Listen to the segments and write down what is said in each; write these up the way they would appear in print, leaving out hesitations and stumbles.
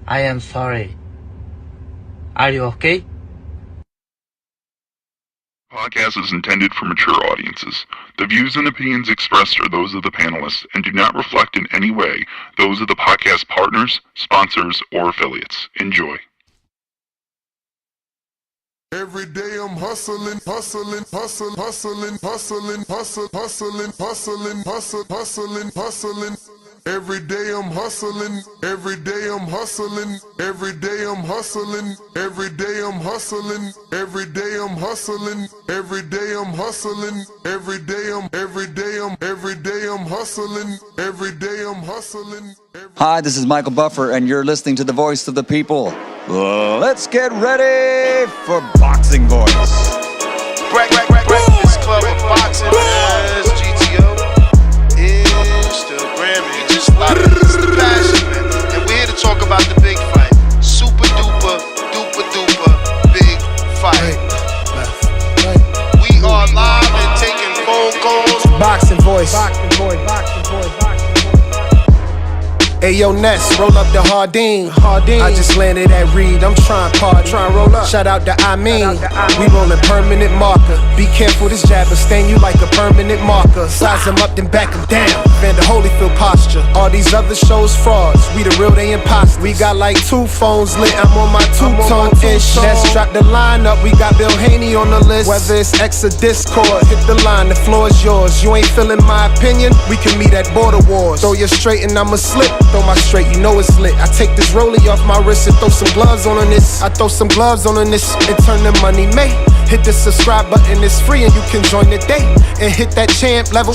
I am sorry. Are you okay? Podcast is intended for mature audiences. The views and opinions expressed are those of the panelists and do not reflect in any way those of the podcast partners, sponsors, or affiliates. Enjoy. Every day I'm hustling, hustling, hustling, hustling, hustling, hustling, hustling, hustling, hustling, hustling, hustling. Every day I'm hustling, every day I'm hustling, every day I'm hustling, every day I'm hustling, every day I'm hustling, every day I'm hustling, every day I'm hustling, every day I'm hustling. Hi, this is Michael Buffer, and you're listening to the voice of the people. Let's get ready for Boxing Voice. Breakfast Club of Boxing as GTO, Instagram, we just love it. It's the passion, man. And we're here to talk about the big fight. Super duper, big fight. We are live and taking phone calls. Boxing Voice. Ayo Ness, roll up the Hardin. I just landed at Reed, I'm trying party. Roll up. Shout out to I mean. We rollin' permanent marker. Be careful, this jab will stain you like a permanent marker. Size them up, then back them down. Vander Holyfield posture. All these other shows frauds. We the real, they imposters. We got like 2 phones lit. I'm on my 2-tone ish. Let's drop the line up. We got Bill Haney on the list. Whether it's X or Discord, hit the line, the floor is yours. You ain't feeling my opinion? We can meet at Border Wars. Throw you straight and I'ma slip. Throw my straight, you know it's lit. I take this rollie off my wrist and throw some gloves on this. I throw some gloves on this and turn the money made. Hit the subscribe button, it's free and you can join the day. And hit that champ level.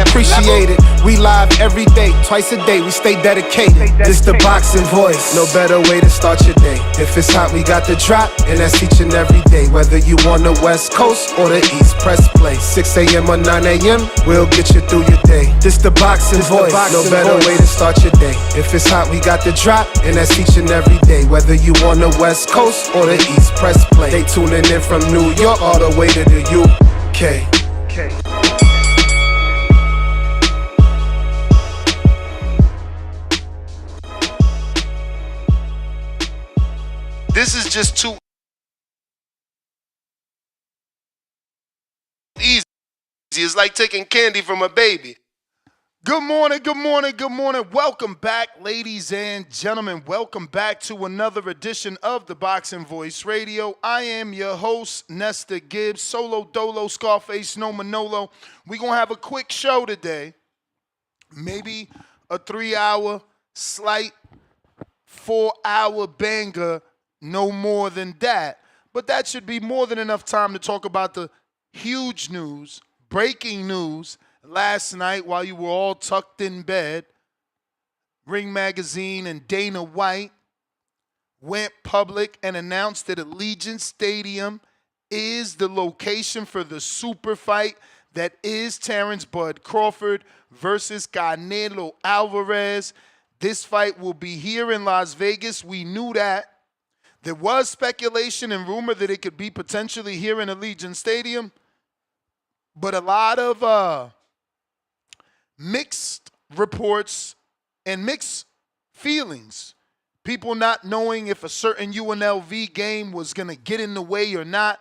Appreciate it. We live every day, twice a day. We stay dedicated. This the Boxing Voice. No better way to start your day. If it's hot, we got the drop, and that's each and every day. Whether you on the West Coast or the East, press play. 6 a.m. or 9 a.m., we'll get you through your day. This the Boxing Voice. No better way to start your day. If it's hot, we got the drop, and that's each and every day. Whether you on the West Coast or the East, press play. They tuning in from New York all the way to the UK. This is just too easy. It's like taking candy from a baby. Good morning. Welcome back, ladies and gentlemen. Welcome back to another edition of the Boxing Voice Radio. I am your host, Nestor Gibbs, Solo Dolo, Scarface, No Manolo. We're going to have a quick show today. Maybe a 3-hour, slight 4-hour banger, no more than that. But that should be more than enough time to talk about the huge news, breaking news. Last night, while you were all tucked in bed, Ring Magazine and Dana White went public and announced that Allegiant Stadium is the location for the super fight that is Terence Bud Crawford versus Canelo Alvarez. This fight will be here in Las Vegas. We knew that. There was speculation and rumor that it could be potentially here in Allegiant Stadium, but a lot of mixed reports and mixed feelings. People not knowing if a certain UNLV game was going to get in the way or not.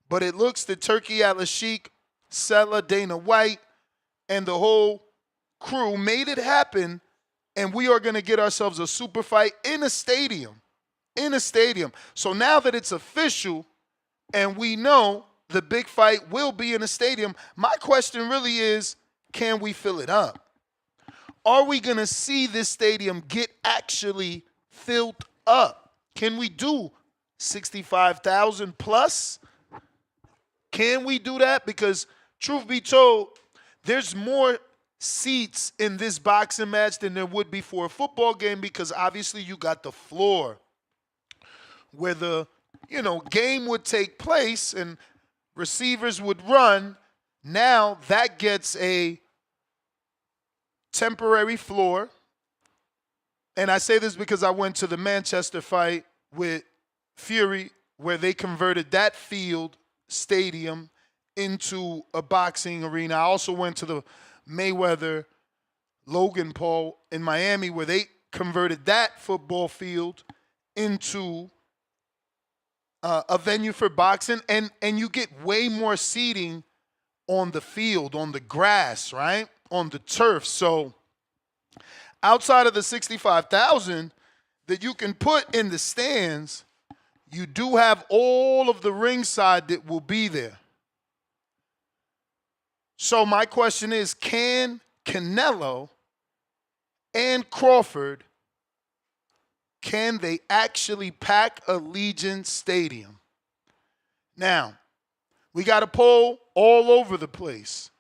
But it looks that Turkey Al-Sheikh, Sella, Dana White, and the whole crew made it happen. And we are going to get ourselves a super fight in a stadium. So now that it's official and we know the big fight will be in a stadium, my question really is, can we fill it up? Are we going to see this stadium get actually filled up? Can we do 65,000 plus? Can we do that? Because truth be told, there's more seats in this boxing match than there would be for a football game, because obviously you got the floor where the game would take place and receivers would run. Now that gets a temporary floor. And I say this because I went to the Manchester fight with Fury, where they converted that field stadium into a boxing arena. I also went to the Mayweather Logan Paul in Miami, where they converted that football field into a venue for boxing, and you get way more seating on the field, on the grass, right? On the turf. So outside of the 65,000 that you can put in the stands, you do have all of the ringside that will be there. So my question is, can Canelo and Crawford, can they actually pack Allegiant Stadium? Now, we got a poll all over the place.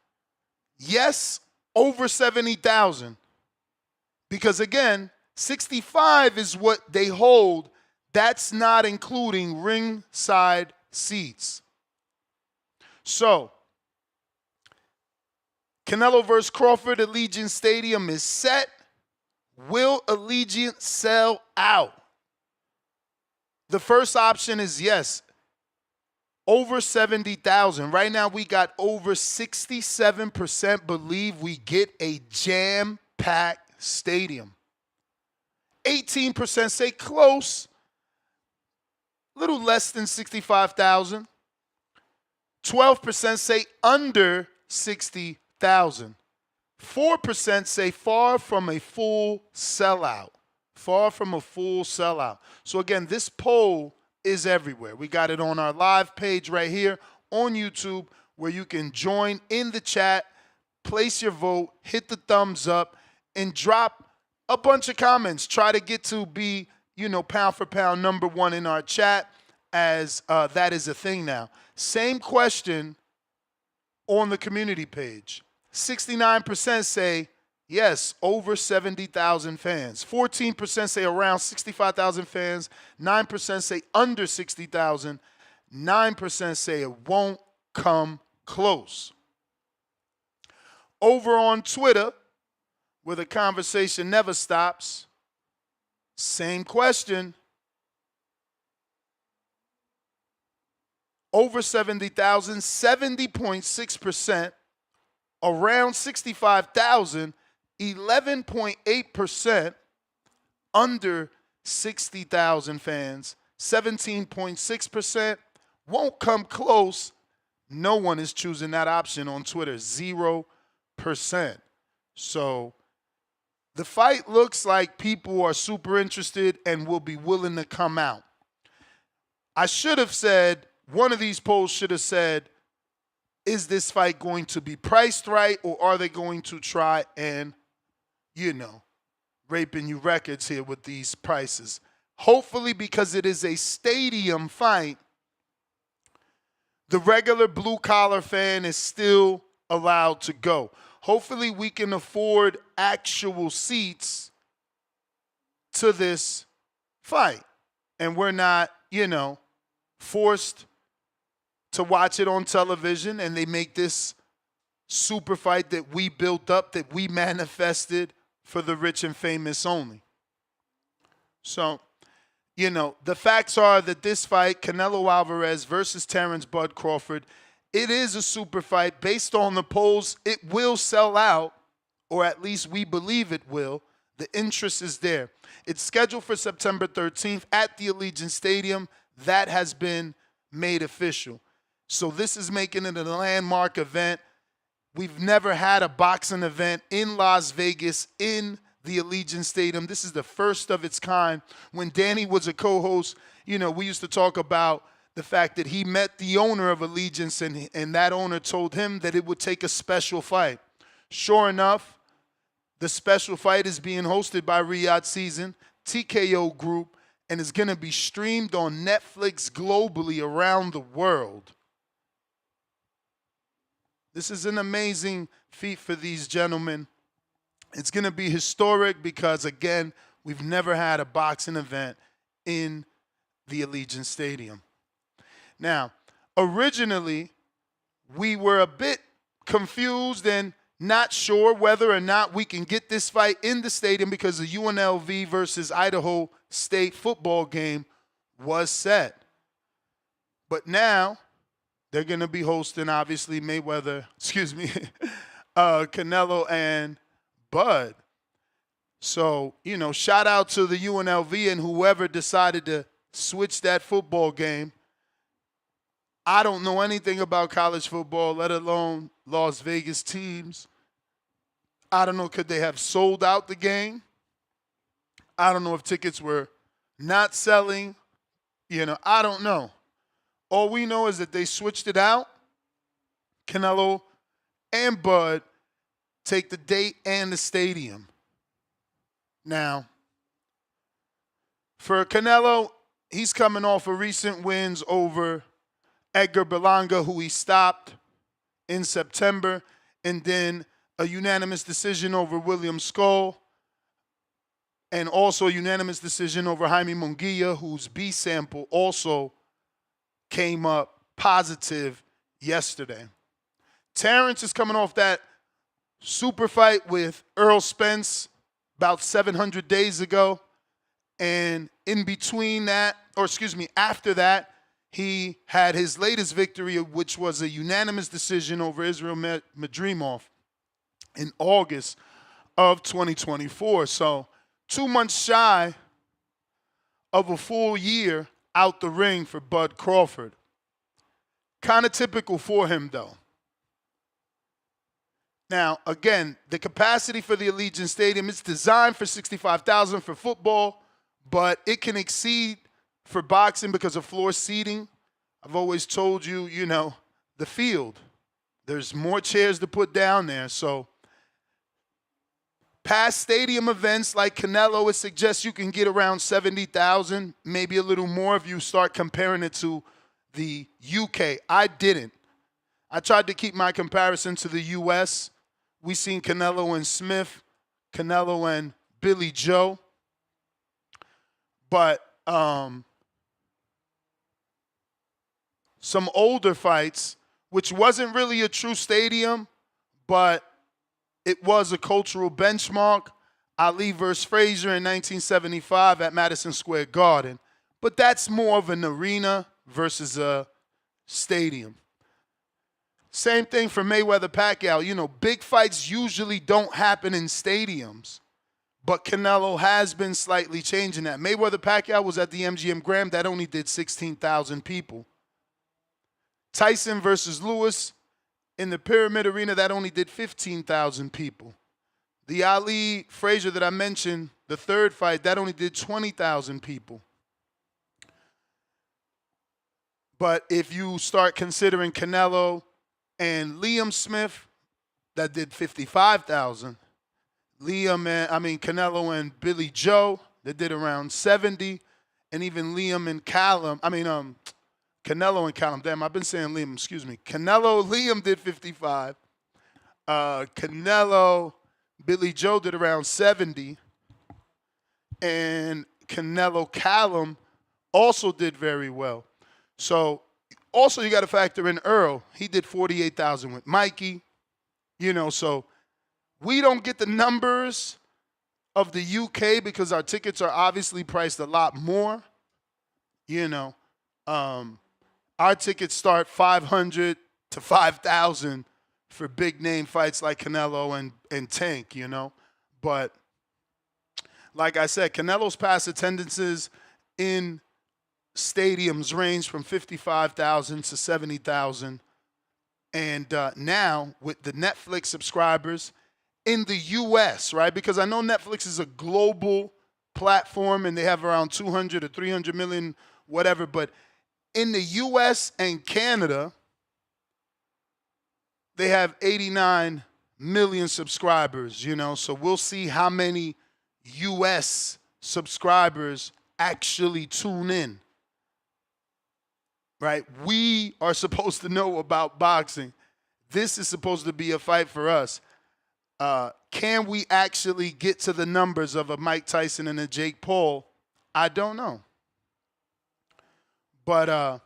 Yes, over 70,000. Because again, 65 is what they hold. That's not including ringside seats. So, Canelo versus Crawford, Allegiant Stadium is set. Will Allegiant sell out? The first option is yes, over 70,000. Right now we got over 67% believe we get a jam-packed stadium. 18% say close, a little less than 65,000. 12% say under 60,000. 4% say far from a full sellout. Far from a full sellout. So again, this poll is everywhere. We got it on our live page right here on YouTube, where you can join in the chat, place your vote, hit the thumbs up, and drop a bunch of comments. Try to get to be, pound for pound #1 in our chat, as that is a thing now. Same question on the community page. 69% say yes, over 70,000 fans. 14% say around 65,000 fans. 9% say under 60,000. 9% say it won't come close. Over on Twitter, where the conversation never stops, same question. Over 70,000, 70.6%. Around 65,000, 11.8%. Under 60,000 fans, 17.6%. Won't come close. No one is choosing that option on Twitter, 0%. So the fight looks like people are super interested and will be willing to come out. I should have said, one of these polls should have said, is this fight going to be priced right, or are they going to try and, raping you records here with these prices? Hopefully, because it is a stadium fight, the regular blue-collar fan is still allowed to go. Hopefully, we can afford actual seats to this fight, and we're not, forced to watch it on television, and they make this super fight that we built up, that we manifested for the rich and famous only. So, the facts are that this fight, Canelo Alvarez versus Terence Bud Crawford, it is a super fight. Based on the polls, it will sell out, or at least we believe it will. The interest is there. It's scheduled for September 13th at the Allegiant Stadium. That has been made official. So this is making it a landmark event. We've never had a boxing event in Las Vegas in the Allegiant Stadium. This is the first of its kind. When Danny was a co-host, we used to talk about the fact that he met the owner of Allegiance, and that owner told him that it would take a special fight. Sure enough, the special fight is being hosted by Riyadh Season, TKO Group, and is going to be streamed on Netflix globally around the world. This is an amazing feat for these gentlemen. It's going to be historic because, again, we've never had a boxing event in the Allegiant Stadium. Now, originally, we were a bit confused and not sure whether or not we can get this fight in the stadium because the UNLV versus Idaho State football game was set. But now, they're going to be hosting, obviously, Canelo and Bud. So, shout out to the UNLV and whoever decided to switch that football game. I don't know anything about college football, let alone Las Vegas teams. I don't know, could they have sold out the game? I don't know if tickets were not selling. I don't know. All we know is that they switched it out. Canelo and Bud take the date and the stadium. Now, for Canelo, he's coming off of recent wins over Edgar Berlanga, who he stopped in September, and then a unanimous decision over William Skull, and also a unanimous decision over Jaime Munguia, whose B sample also came up positive yesterday. Terence is coming off that super fight with Earl Spence about 700 days ago. And in between that, after that, he had his latest victory, which was a unanimous decision over Israel Madrimov in August of 2024. So 2 months shy of a full year out the ring for Bud Crawford. Kind of typical for him, though. Now, again, the capacity for the Allegiant Stadium, it's designed for 65,000 for football, but it can exceed for boxing because of floor seating. I've always told you, the field. There's more chairs to put down there. So past stadium events like Canelo, it suggests you can get around 70,000, maybe a little more if you start comparing it to the UK. I didn't. I tried to keep my comparison to the US. We seen Canelo and Smith, Canelo and Billy Joe. But some older fights, which wasn't really a true stadium, but it was a cultural benchmark. Ali versus Frazier in 1975 at Madison Square Garden. But that's more of an arena versus a stadium. Same thing for Mayweather-Pacquiao. Big fights usually don't happen in stadiums, but Canelo has been slightly changing that. Mayweather-Pacquiao was at the MGM Grand. That only did 16,000 people. Tyson versus Lewis in the Pyramid Arena, that only did 15,000 people. The Ali-Frazier that I mentioned, the third fight, that only did 20,000 people. But if you start considering Canelo and Liam Smith, that did 55,000. Canelo and Billy Joe, that did around 70. And even Canelo and Callum. Damn, I've been saying Liam, excuse me. Liam did 55. Canelo, Billy Joe did around 70. And Canelo Callum also did very well. So, also you got to factor in Earl. He did 48,000 with Mikey. So we don't get the numbers of the UK because our tickets are obviously priced a lot more. Our tickets start 500 to 5,000 for big name fights like Canelo and Tank, But like I said, Canelo's past attendances in stadiums range from 55,000 to 70,000. And now with the Netflix subscribers in the U.S., right? Because I know Netflix is a global platform and they have around 200 or 300 million, whatever. But in the U.S. and Canada, they have 89 million subscribers, So we'll see how many U.S. subscribers actually tune in. Right? We are supposed to know about boxing. This is supposed to be a fight for us. Can we actually get to the numbers of a Mike Tyson and a Jake Paul? I don't know. But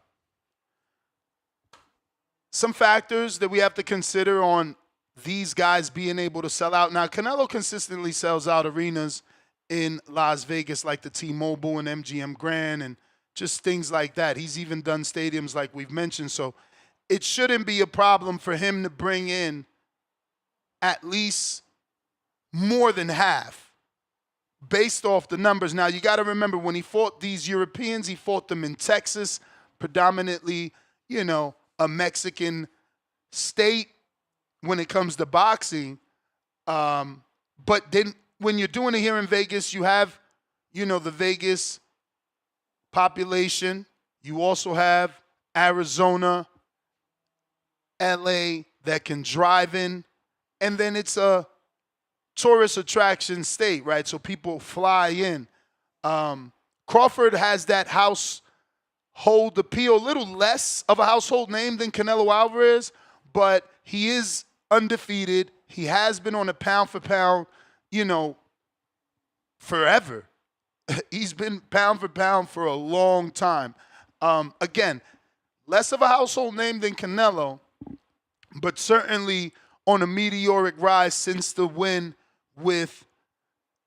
some factors that we have to consider on these guys being able to sell out. Now, Canelo consistently sells out arenas in Las Vegas like the T-Mobile and MGM Grand and just things like that. He's even done stadiums like we've mentioned. So it shouldn't be a problem for him to bring in at least more than half based off the numbers. Now, you got to remember, when he fought these Europeans, he fought them in Texas, predominantly, a Mexican state when it comes to boxing. But then when you're doing it here in Vegas, you have, the Vegas population. You also have Arizona, LA that can drive in. And then it's a tourist attraction state, right? So people fly in. Crawford has that household appeal, a little less of a household name than Canelo Alvarez, but he is undefeated. He has been on a pound for pound, forever. He's been pound for pound for a long time. Again, less of a household name than Canelo, but certainly on a meteoric rise since the win with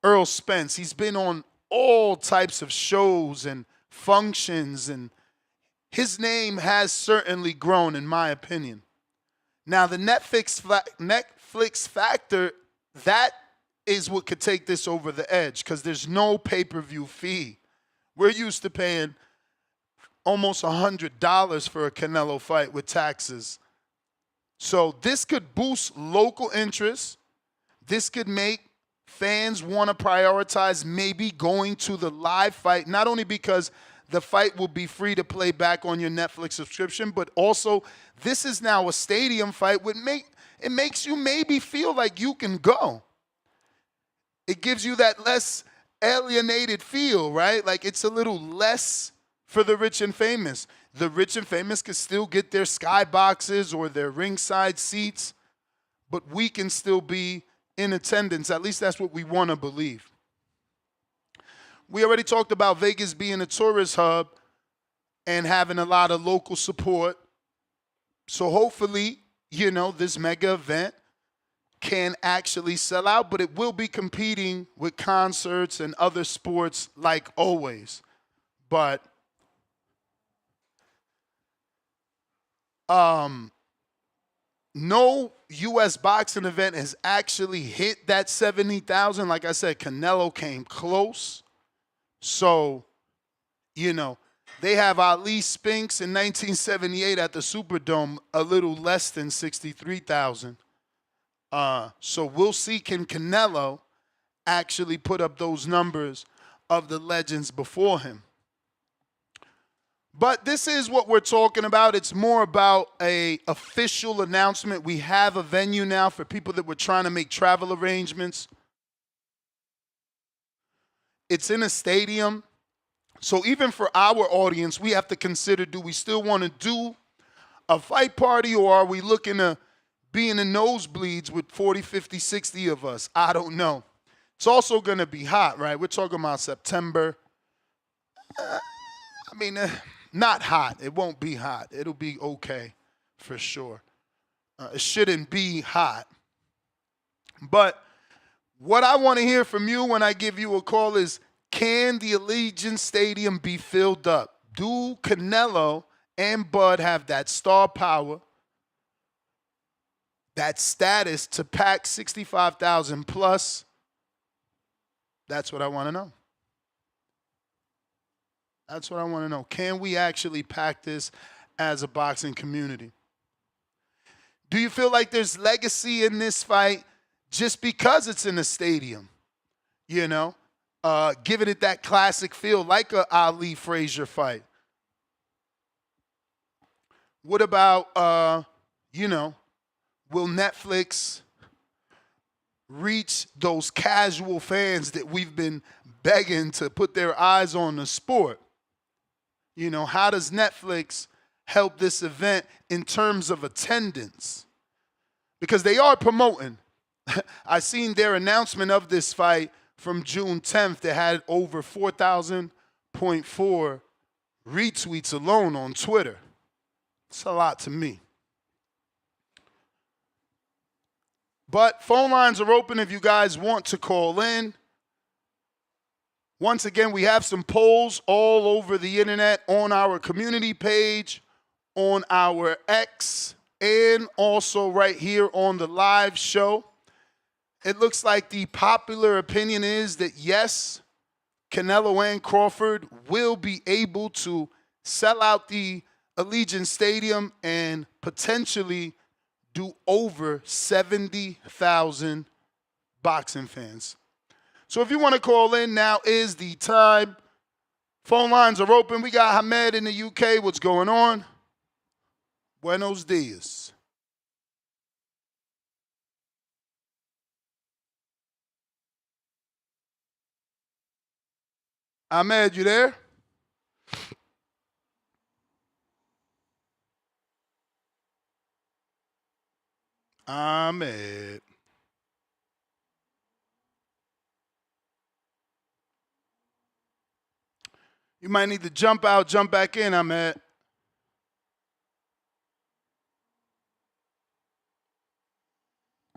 Earl Spence. He's been on all types of shows and functions, and his name has certainly grown, in my opinion. Now, the Netflix factor, that is what could take this over the edge, because there's no pay-per-view fee. We're used to paying almost $100 for a Canelo fight with taxes. So this could boost local interest. This could make fans want to prioritize maybe going to the live fight, not only because the fight will be free to play back on your Netflix subscription, but also this is now a stadium fight. It makes you maybe feel like you can go. It gives you that less alienated feel, right? Like it's a little less for the rich and famous. The rich and famous can still get their skyboxes or their ringside seats, but we can still be in attendance. At least that's what we want to believe. We already talked about Vegas being a tourist hub and having a lot of local support. So hopefully, this mega event can actually sell out, but it will be competing with concerts and other sports like always. But no U.S. boxing event has actually hit that 70,000. Like I said, Canelo came close. So, they have Ali Spinks in 1978 at the Superdome, a little less than 63,000. So we'll see, can Canelo actually put up those numbers of the legends before him? But this is what we're talking about. It's more about an official announcement. We have a venue now for people that were trying to make travel arrangements. It's in a stadium. So even for our audience, we have to consider, do we still want to do a fight party, or are we looking to be in the nosebleeds with 40, 50, 60 of us? I don't know. It's also going to be hot, right? We're talking about September. Not hot. It won't be hot. It'll be okay for sure. It shouldn't be hot. But what I want to hear from you when I give you a call is, can the Allegiant Stadium be filled up? Do Canelo and Bud have that star power, that status to pack 65,000 plus? That's what I want to know. That's what I want to know. Can we actually pack this as a boxing community? Do you feel like there's legacy in this fight just because it's in a stadium? Giving it that classic feel like a Ali-Frazier fight. What about, will Netflix reach those casual fans that we've been begging to put their eyes on the sport? How does Netflix help this event in terms of attendance? Because they are promoting. I seen their announcement of this fight from June 10th that had over 4,000.4 retweets alone on Twitter. It's a lot to me. But phone lines are open if you guys want to call in. Once again, we have some polls all over the internet, on our community page, on our X, and also right here on the live show. it looks like the popular opinion is that yes, Canelo and Crawford will be able to sell out the Allegiant Stadium and potentially do over 70,000 boxing fans. So if you want to call in, now is the time. Phone lines are open. We got Hamed in the UK. What's going on? Buenos dias. Ahmed, you there? Ahmed. You might need to jump out, jump back in, Ahmed.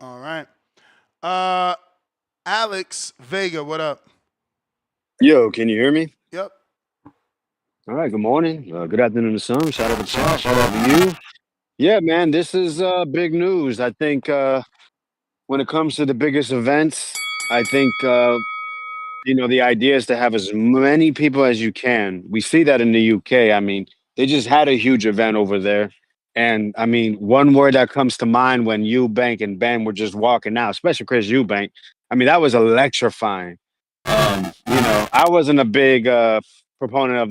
All right. Alex Vega, what up? Yo, can you hear me? Yep. All right, good morning. Good afternoon to some. Shout out to chat. Shout out to you. Yeah, man, this is big news. I think when it comes to the biggest events, I think, the idea is to have as many people as you can. We see that in the UK. I mean, they just had a huge event over there. And I mean, one word that comes to mind when Eubank and Ben were just walking out, especially Chris Eubank, I mean, that was electrifying. I wasn't a big proponent of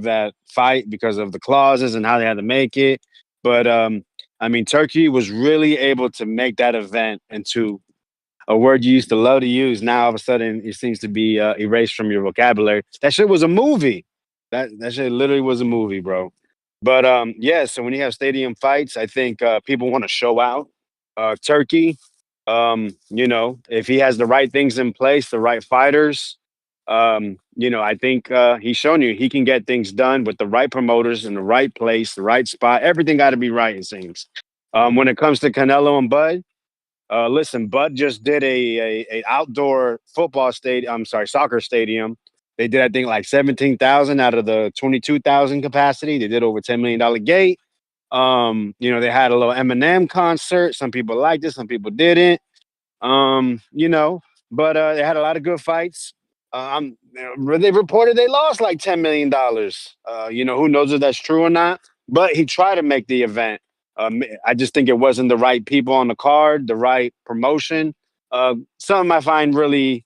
that fight because of the clauses and how they had to make it. But I mean, Turkey was really able to make that event into a word you used to love to use. Now all of a sudden it seems to be erased from your vocabulary. That shit was a movie. That shit literally was a movie, bro. But yeah, so when you have stadium fights, I think people want to show out. Turkey, if he has the right things in place, the right fighters, I think he's shown you he can get things done with the right promoters in the right place, the right spot. Everything got to be right, it seems. When it comes to Canelo and Bud, listen, Bud just did a outdoor football stadium. I'm sorry, soccer stadium. They did, I think, like 17,000 out of the 22,000 capacity. They did over $10 million gate. They had a little Eminem concert. Some people liked it, some people didn't. Um, you know, but they had a lot of good fights. They reported they lost like $10 million. Who knows if that's true or not? But he tried to make the event. I just think it wasn't the right people on the card, the right promotion. Something I find really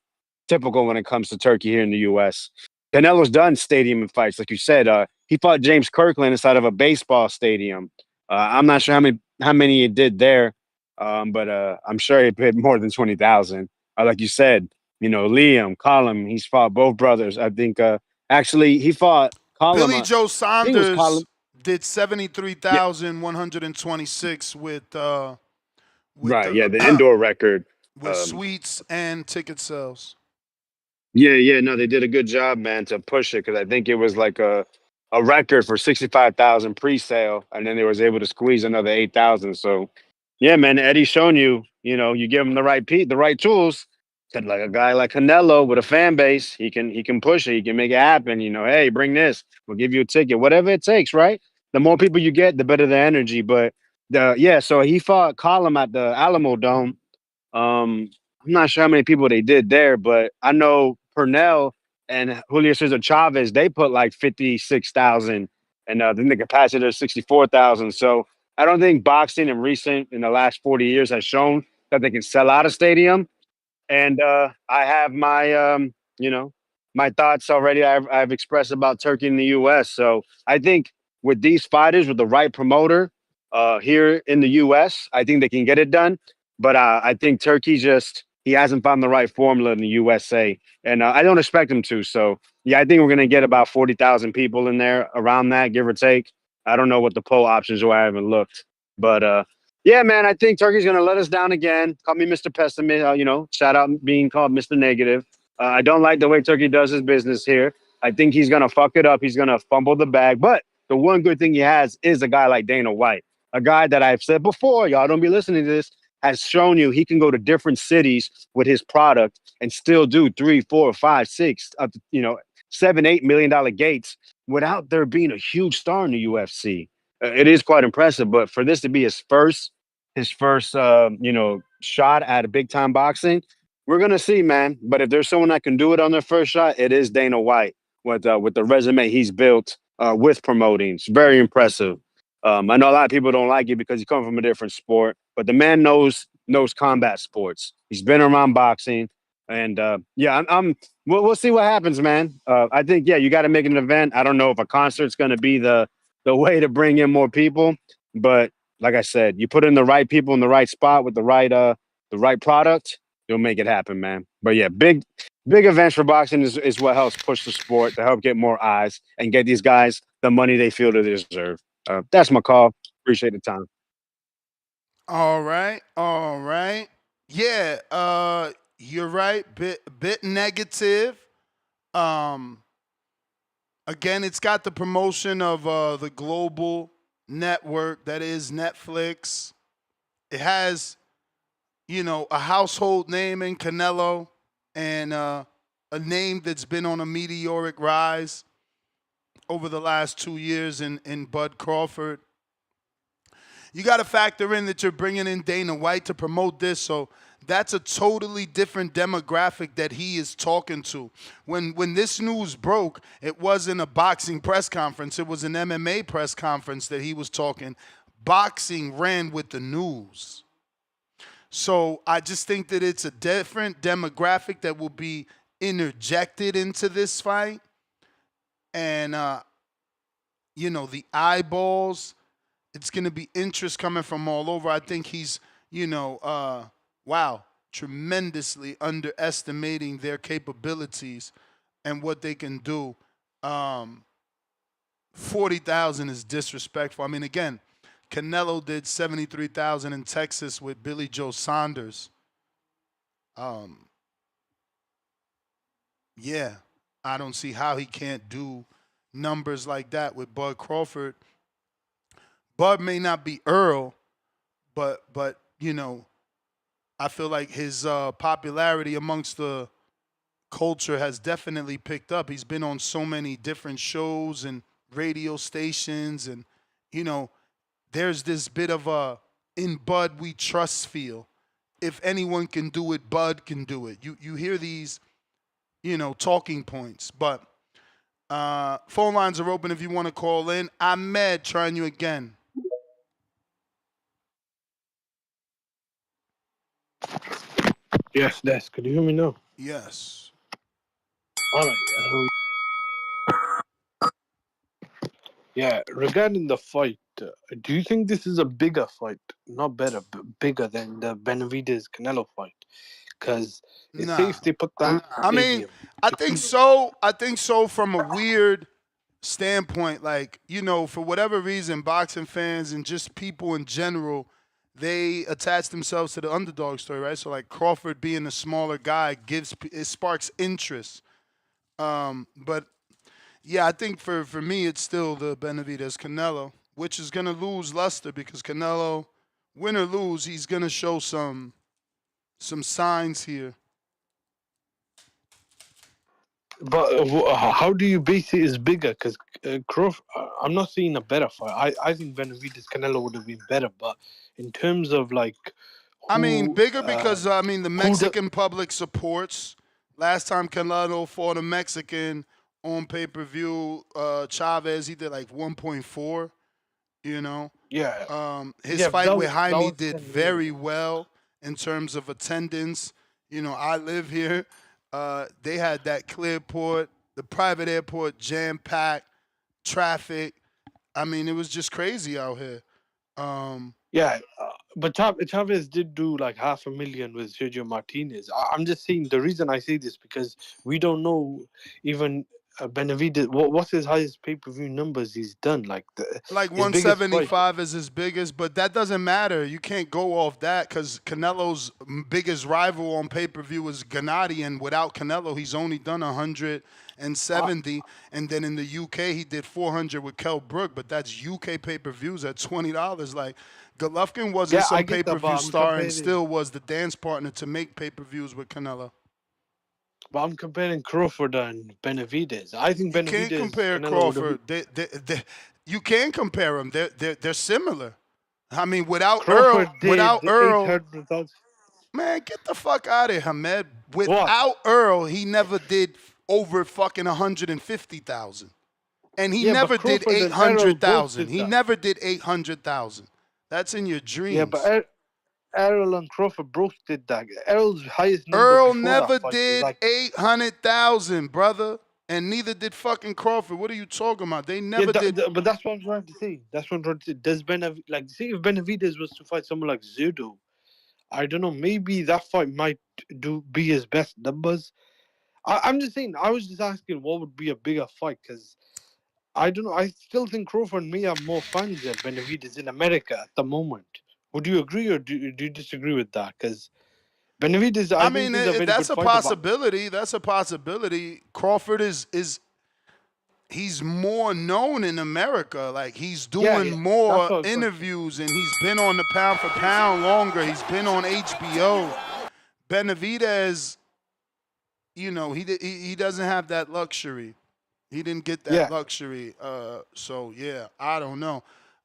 typical when it comes to Turkey here in the U.S. Canelo's done stadium fights, like you said. He fought James Kirkland inside of a baseball stadium. I'm not sure how many he did there, but I'm sure he paid more than 20,000. Like you said, Liam, Colin, he's fought both brothers. I think actually he fought Colin. Billy Joe I think it was Colin. Saunders did 73,126 with Right, yeah, the indoor record. with suites and ticket sales. Yeah, no, they did a good job, man, to push it because I think it was like a record for 65,000 pre-sale, and then they was able to squeeze another 8,000. So, yeah, man, Eddie's shown you, you give him the right tools. Said like a guy like Canelo with a fan base, he can push it, he can make it happen. Hey, bring this, we'll give you a ticket, whatever it takes, right? The more people you get, the better the energy. But so he fought Colum at the Alamo Dome. I'm not sure how many people they did there, but I know Purnell and Julio Cesar Chavez, they put like 56,000, and then the capacity is 64,000. So I don't think boxing in the last 40 years has shown that they can sell out a stadium. And I have my thoughts already. I've expressed about Turkey in the U.S. So I think with these fighters, with the right promoter here in the U.S., I think they can get it done. But I think Turkey he hasn't found the right formula in the USA, and I don't expect him to. So yeah, I think we're gonna get about 40,000 people in there, around that, give or take. I don't know what the poll options are. I haven't looked, but yeah, man, I think Turkey's going to let us down again. Call me Mr. Pessimist. Shout out being called Mr. Negative. I don't like the way Turkey does his business here. I think he's going to fuck it up. He's going to fumble the bag. But the one good thing he has is a guy like Dana White, a guy that I've said before, y'all don't be listening to this, has shown you he can go to different cities with his product and still do 3, 4, 5, 6, up to, $7, $8 million gates without there being a huge star in the UFC. It is quite impressive. But for this to be his first shot at big time boxing, we're gonna see, man. But if there's someone that can do it on their first shot, it is Dana White with the resume he's built with promoting. It's very impressive. I know a lot of people don't like it because he comes from a different sport, but the man knows combat sports. He's been around boxing, and yeah, we'll see what happens, man. I think you got to make an event. I don't know if a concert's going to be the way to bring in more people, but like I said, you put in the right people in the right spot with the right product, you'll make it happen, man. But yeah, big events for boxing is what helps push the sport to help get more eyes and get these guys the money they feel they deserve. That's my call. Appreciate the time. All right, all right. Yeah, you're right. Bit negative. Um, Again, it's got the promotion of the global network that is Netflix. It has, a household name in Canelo and a name that's been on a meteoric rise over the last 2 years in Bud Crawford. You got to factor in that you're bringing in Dana White to promote this, so that's a totally different demographic that he is talking to. When this news broke, it wasn't a boxing press conference. It was an MMA press conference that he was talking. Boxing ran with the news. So I just think that it's a different demographic that will be interjected into this fight. And, the eyeballs, it's going to be interest coming from all over. I think he's, tremendously underestimating their capabilities and what they can do. 40,000 is disrespectful. I mean, again, Canelo did 73,000 in Texas with Billy Joe Saunders. Yeah, I don't see how he can't do numbers like that with Bud Crawford. Bud may not be Earl, but I feel like his popularity amongst the culture has definitely picked up. He's been on so many different shows and radio stations, and there's this bit of a "in Bud we trust" feel. If anyone can do it, Bud can do it. You hear these, talking points, but phone lines are open if you want to call in. Ahmed, trying you again. Yes, Des. Can you hear me now? Yes. All right. Yeah, regarding the fight, do you think this is a bigger fight? Not better, but bigger than the Benavidez Canelo fight? Because it's Nah. safe they put that I mean, I think so. I think so from a weird standpoint. Like, for whatever reason, boxing fans and just people in general, they attach themselves to the underdog story, right? So, like, Crawford being a smaller guy it sparks interest. But yeah, I think for me, it's still the Benavidez Canelo, which is gonna lose luster because Canelo, win or lose, he's gonna show some signs here. But how do you base it as bigger? Because Crawford, I'm not seeing a better fight. I think Benavidez Canelo would have been better, but in terms of like, I mean, bigger because the Mexican public supports. Last time Canelo fought a Mexican on pay-per-view, Chavez, he did like 1.4. Yeah. His fight with Jaime did very well in terms of attendance. I live here. They had that Clearport, the private airport, jam-packed, traffic. I mean, it was just crazy out here. Yeah, but Chavez did do like 500,000 with Sergio Martinez. I'm just saying the reason I say this because we don't know even Benavidez. What's his highest pay-per-view numbers he's done? Like 175 is his biggest, but that doesn't matter. You can't go off that because Canelo's biggest rival on pay-per-view is Gennady, and without Canelo, he's only done 170. And then in the UK, he did 400 with Kell Brook, but that's UK pay-per-views at $20. Like, Golovkin wasn't some pay-per-view star and still was the dance partner to make pay-per-views with Canelo. But I'm comparing Crawford and Benavidez. I think Benavidez. You can't compare Crawford. You can compare them. They're similar. I mean, without Crawford Earl, Man, get the fuck out of here, Hamed. What? Without Earl, he never did over fucking 150,000. And he Yeah, but never did Crawford and Errol both 800,000. did He that. never did 800,000. That's in your dreams. Yeah, but Errol and Crawford both did that. Errol's highest number Earl before never that fight was did like 800,000, brother. And neither did fucking Crawford. What are you talking about? They never did. but that's what I'm trying to say. That's what I'm trying to say. Does like say if Benavidez was to fight someone like Zudo, I don't know. Maybe that fight might be his best numbers. I'm just saying. I was just asking what would be a bigger fight because I don't know. I still think Crawford may have more fans than Benavidez in America at the moment. Would you agree or do you disagree with that? Because Benavidez, I mean, think, is a very that's good a fighter. possibility. That's a possibility. Crawford is he's more known in America. Like he's doing more interviews and he's been on the pound for pound longer. He's been on HBO. Benavidez, you know, he doesn't have that luxury. He didn't get that luxury. So yeah, I don't know.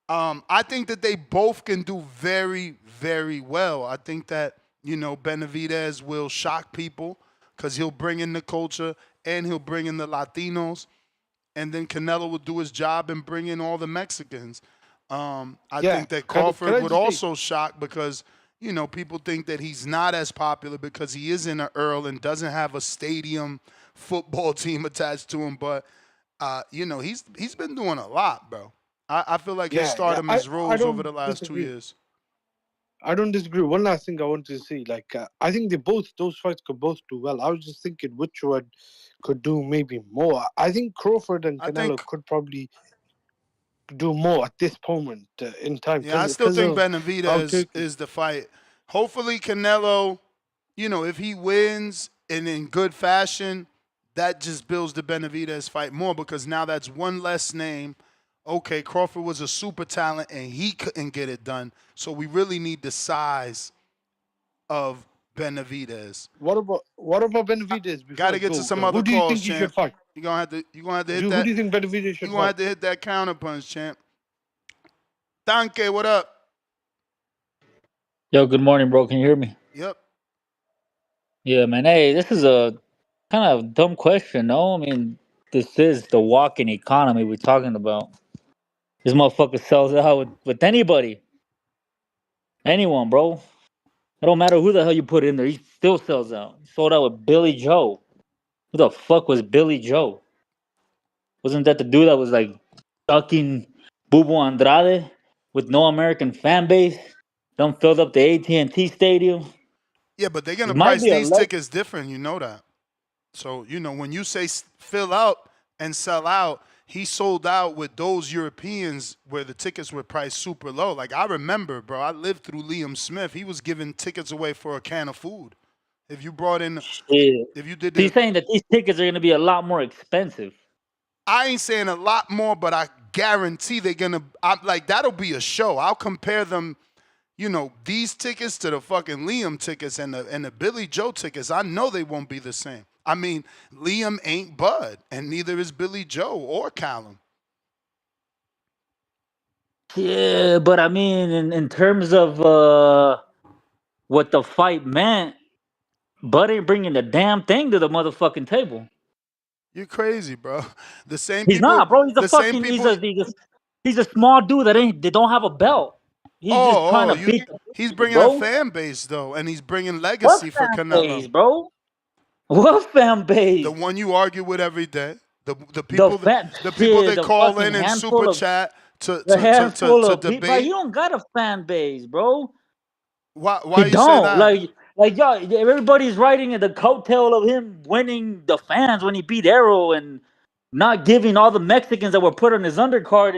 I think that they both can do very, very well. I think that, you know, Benavidez will shock people because he'll bring in the culture and he'll bring in the Latinos. And then Canelo will do his job and bring in all the Mexicans. I think that Crawford would also shock because, you know, people think that he's not as popular because he is in an Earl and doesn't have a stadium football team attached to him. But, you know, he's been doing a lot, bro. I feel like his stardom has rose over the last 2 years. I don't disagree. One last thing I wanted to say, like, I think those fights could both do well. I was just thinking which one could do maybe more. I think Crawford and Canelo could probably do more at this moment in time. Yeah, I still think Benavidez is the fight. Hopefully Canelo, you know, if he wins and in good fashion, that just builds the Benavidez fight more because now that's one less name. Okay, Crawford was a super talent and he couldn't get it done. So we really need the size of Benavidez. What about Benavidez? Got to get to some other calls, champ. Who do you think he should fight? You're gonna have to hit that. Who do you think Benavidez should fight? You're gonna have to hit that counter punch, champ. Tanque, what up? Yo, good morning, bro. Can you hear me? Yep. Yeah, man. Hey, this is a kind of dumb question, no? I mean, this is the walking economy we're talking about. This motherfucker sells out with anybody. Anyone, bro. It don't matter who the hell you put in there. He still sells out. He sold out with Billy Joe. Who the fuck was Billy Joe? Wasn't that the dude that was like sucking Bubu Andrade with no American fan base? Them filled up the AT&T Stadium. Yeah, but they're gonna price these tickets different. You know that. So you know when you say fill out and sell out, he sold out with those Europeans where the tickets were priced super low. Like I remember, bro. I lived through Liam Smith. He was giving tickets away for a can of food. If you brought in, if you did, he's saying that these tickets are gonna be a lot more expensive. I ain't saying a lot more, but I guarantee they're gonna. Like that'll be a show. I'll compare them. You know, these tickets to the fucking Liam tickets and the Billy Joe tickets, I know they won't be the same. I mean, Liam ain't Bud, and neither is Billy Joe or Callum. Yeah, but I mean, in terms of what the fight meant, Bud ain't bringing the damn thing to the motherfucking table. You're crazy, bro. The same he's people. Not, bro. He's a fucking. He's a small dude they don't have a belt. He's just trying to beat. He's bringing a fan base though, and he's bringing legacy for Canelo. Base, bro? What fan base? The one you argue with every day. The people that call in and super chat to debate. But he don't got a fan base, bro. Why you say that? Like y'all, everybody's writing the coattail of him winning the fans when he beat Arrow and not giving all the Mexicans that were put on his undercard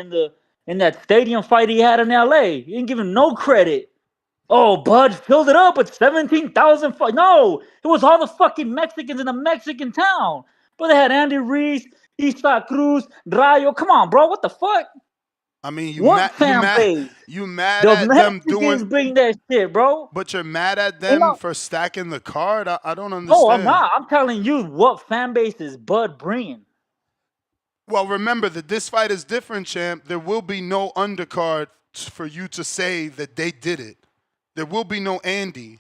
in that stadium fight he had in LA. He didn't give him no credit. Oh, Bud filled it up with 17,000. No, it was all the fucking Mexicans in a Mexican town. But they had Andy Reese, Isa Cruz, Rayo. Come on, bro. What the fuck? I mean, you mad at them doing bring that shit, bro. But you're mad at them for stacking the card? I don't understand. No, I'm not. I'm telling you what fan base is Bud bringing. Well, remember that this fight is different, champ. There will be no undercard for you to say that they did it. There will be no Andy.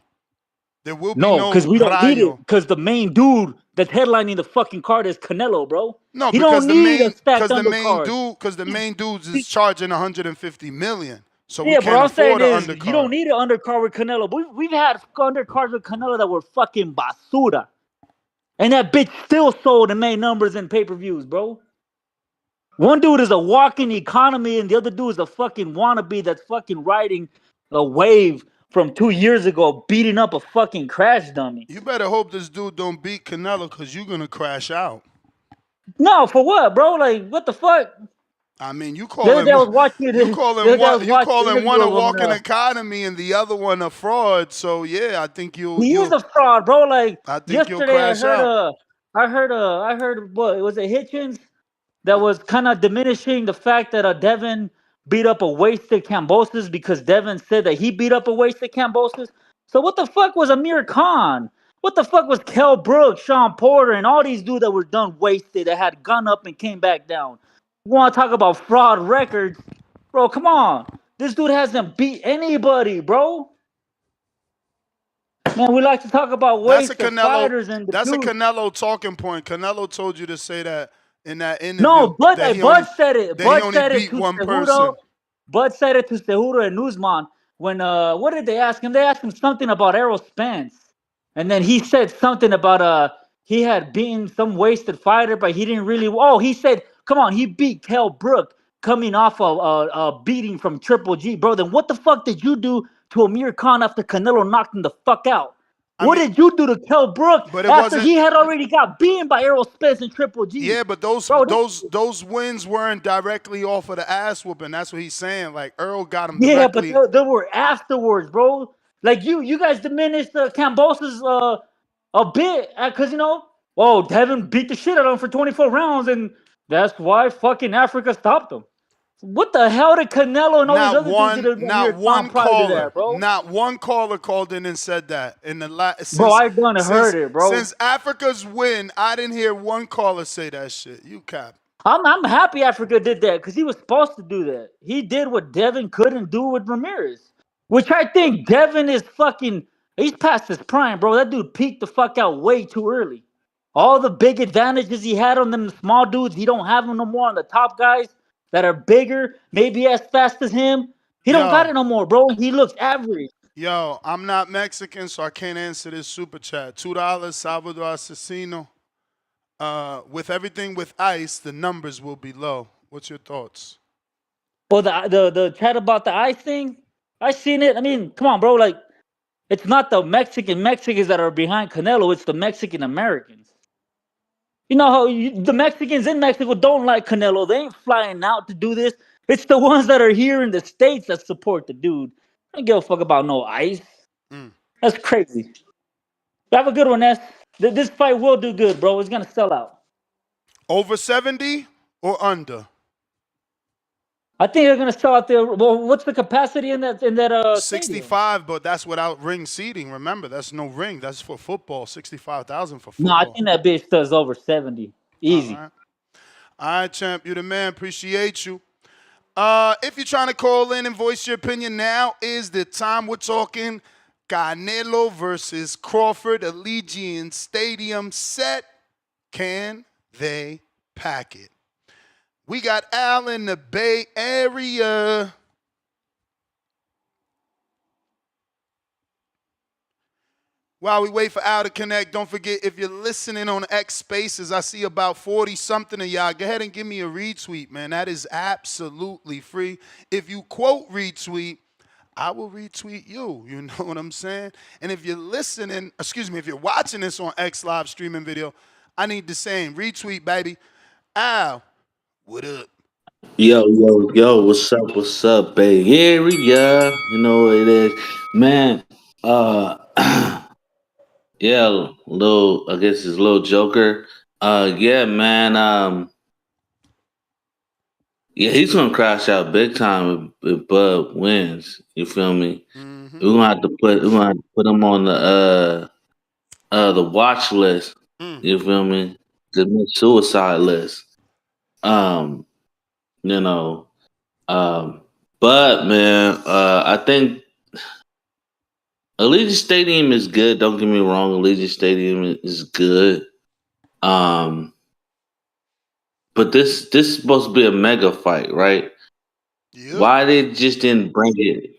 There will be No, because we don't need it. Rayo. Because the main dude that's headlining the fucking card is Canelo, bro. No, He don't because need a stacked undercard. the main dudes is charging 150 million, so we Yeah, but can't all I'm saying afford an is you don't undercard. need an undercard with Canelo. We've had undercards with Canelo that were fucking basura. And that bitch still sold and made numbers in pay-per-views, bro. One dude is a walking economy and the other dude is a fucking wannabe that's fucking riding a wave from 2 years ago, beating up a fucking crash dummy. You better hope this dude don't beat Canelo, because you're gonna crash out. No, for what, bro? Like, what the fuck? I mean, you The other calling day I was watching you the calling other day I one was you watching an calling one interview a of him. walking economy and the other one a fraud. So yeah, I think He is a fraud, bro. Like I think you'll yesterday, crash out. I heard what was it, Hitchens, that was kind of diminishing the fact that Devin beat up a wasted Cambosis because Devin said that he beat up a wasted Cambosis. So what the fuck was Amir Khan? What the fuck was Kell Brooks, Sean Porter, and all these dudes that were done wasted that had gone up and came back down? You want to talk about fraud records, bro? Come on, this dude hasn't beat anybody, bro. Man, we like to talk about That's a wasted Canelo. fighters and the That's a dude. Canelo talking point. Canelo told you to say that in that interview. No, Bud, that he Bud only said it. that he Bud only said it beat to one Cejudo. person. Bud said it to Cejudo and Nuzman when what did they ask him? They asked him something about Errol Spence, and then he said something about he had beaten some wasted fighter, but he didn't really. Oh, he said, "Come on, he beat Kell Brook coming off of a beating from Triple G, bro." Then what the fuck did you do to Amir Khan after Canelo knocked him the fuck out? What did you do to Kell Brook But it after wasn't. he had already got beaten by Errol Spence and Triple G? Yeah, but Bro, those wins weren't directly off of the ass whooping. That's what he's saying. Like Earl got him yeah, but directly. they were afterwards, bro. Like you guys diminished Cambosis a bit because Devin beat the shit out of him for 24 rounds, and that's why fucking Africa stopped him. What the hell did Canelo and all these other dudes did Amir Khan prior to that, bro? Not one caller called in and said that in the Bro, I done heard it, bro. Since Africa's win, I didn't hear one caller say that shit. You cap. I'm happy Africa did that because he was supposed to do that. He did what Devin couldn't do with Ramirez, which I think Devin is fucking. He's past his prime, bro. That dude peaked the fuck out way too early. All the big advantages he had on them small dudes, he don't have them no more on the top guys that are bigger, maybe as fast as him. He don't got it no more, bro. He looks average. Yo, I'm not Mexican, so I can't answer this super chat. $2, Salvador Asesino. With everything with ice, the numbers will be low. What's your thoughts? Well, the chat about the ice thing, I seen it. I mean, come on, bro. Like, it's not the Mexicans that are behind Canelo. It's the Mexican Americans. You know how the Mexicans in Mexico don't like Canelo. They ain't flying out to do this. It's the ones that are here in the States that support the dude. I don't give a fuck about no ice. That's crazy. Have a good one, Ness. This fight will do good, bro. It's gonna sell out. Over 70 or under? I think they're gonna sell out there. Well, what's the capacity in that 65, stadium? But that's without ring seating. Remember, that's no ring. That's for football. 65,000 for football. No, I think that bitch does over 70. Easy. All right, champ. You the man. Appreciate you. If you're trying to call in and voice your opinion, now is the time. We're talking Canelo versus Crawford, Allegiant Stadium set. Can they pack it? We got Al in the Bay Area. While we wait for Al to connect, don't forget, if you're listening on X Spaces, I see about 40-something of y'all. Go ahead and give me a retweet, man. That is absolutely free. If you quote retweet, I will retweet you. You know what I'm saying? And if you're listening, if you're watching this on X live streaming video, I need the same. Retweet, baby. Al, what up? Yo, what's up, Bay Area? You know what it is, man. Yeah, I guess it's little Joker. Yeah, man. Yeah, he's gonna crash out big time if Bud wins. You feel me? Mm-hmm. We're gonna have to put him on the watch list. You feel me? The suicide list. You know. But man, I think Allegiant Stadium is good. Don't get me wrong. Allegiant Stadium is good. But this is supposed to be a mega fight, right? Yep. Why they just didn't bring it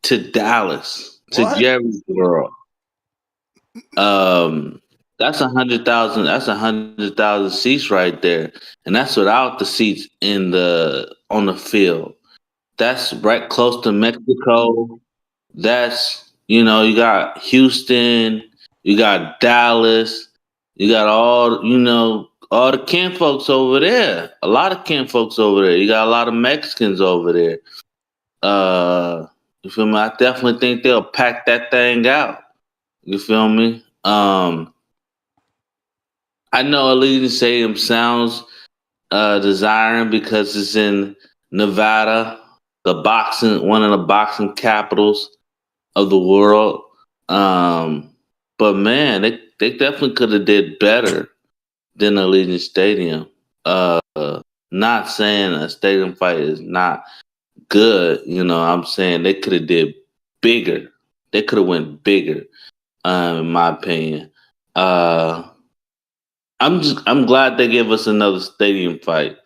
to Dallas, to What? Jerry's World? That's 100,000. That's 100,000 seats right there, and that's without the seats on the field. That's right close to Mexico. That's you got Houston, you got Dallas, you got all the kin folks over there. A lot of kin folks over there. You got a lot of Mexicans over there. You feel me? I definitely think they'll pack that thing out. You feel me? I know Allegiant Stadium sounds desiring because it's in Nevada, one of the boxing capitals of the world. But man, they definitely could have did better than Allegiant Stadium. Not saying a stadium fight is not good, I'm saying they could have did bigger. They could have went bigger, in my opinion. I'm glad they gave us another stadium fight.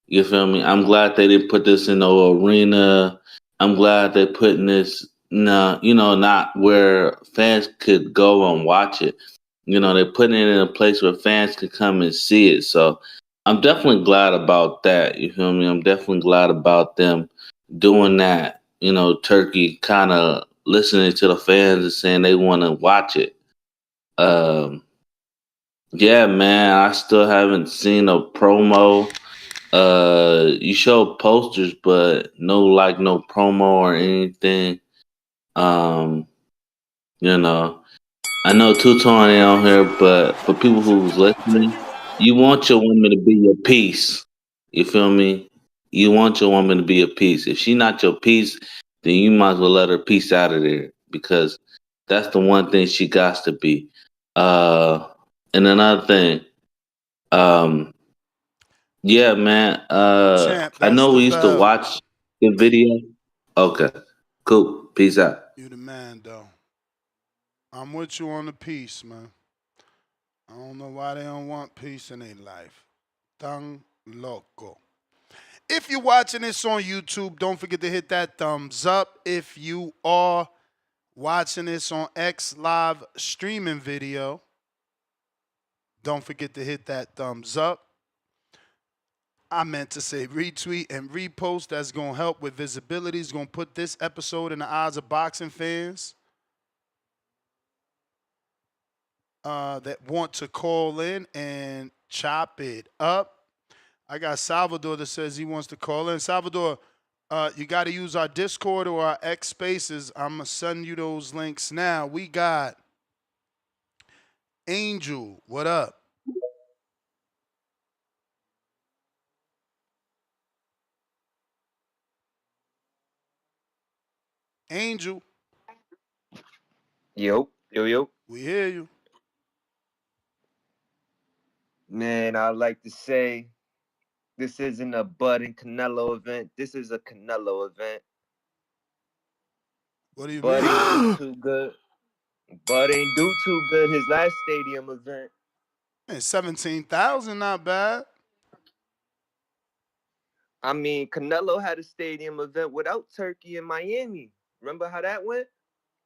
You feel me? I'm glad they didn't put this in the arena. I'm glad they're putting this not where fans could go and watch it. They're putting it in a place where fans could come and see it. So I'm definitely glad about that. You feel me? I'm definitely glad about them doing that. Turkey kind of listening to the fans and saying they want to watch it. Yeah, man, I still haven't seen a promo. You show posters, but no promo or anything. I know Two-Tone ain't on here, but for people who's listening, you want your woman to be your piece. You feel me? You want your woman to be a piece. If she not your piece, then you might as well let her piece out of there because that's the one thing she got to be. And another thing, yeah, man. Champ, I that's know the we used to bell. watch the video. Okay, cool. Peace out. You the man, though. I'm with you on the peace, man. I don't know why they don't want peace in their life. Tan loco. If you're watching this on YouTube, don't forget to hit that thumbs up. If you are watching this on X Live streaming video, don't forget to hit that thumbs up. I meant to say retweet and repost. That's going to help with visibility. It's going to put this episode in the eyes of boxing fans that want to call in and chop it up. I got Salvador that says he wants to call in. Salvador, you got to use our Discord or our X Spaces. I'm going to send you those links now. We got Angel. What up? Angel, Yo, yo, yo. we hear you. Man, I'd like to say this isn't a Bud and Canelo event. This is a Canelo event. What do you Bud ain't do mean? too good. Bud ain't do too good his last stadium event. Man, 17,000, not bad. I mean, Canelo had a stadium event without Turkey in Miami. Remember how that went?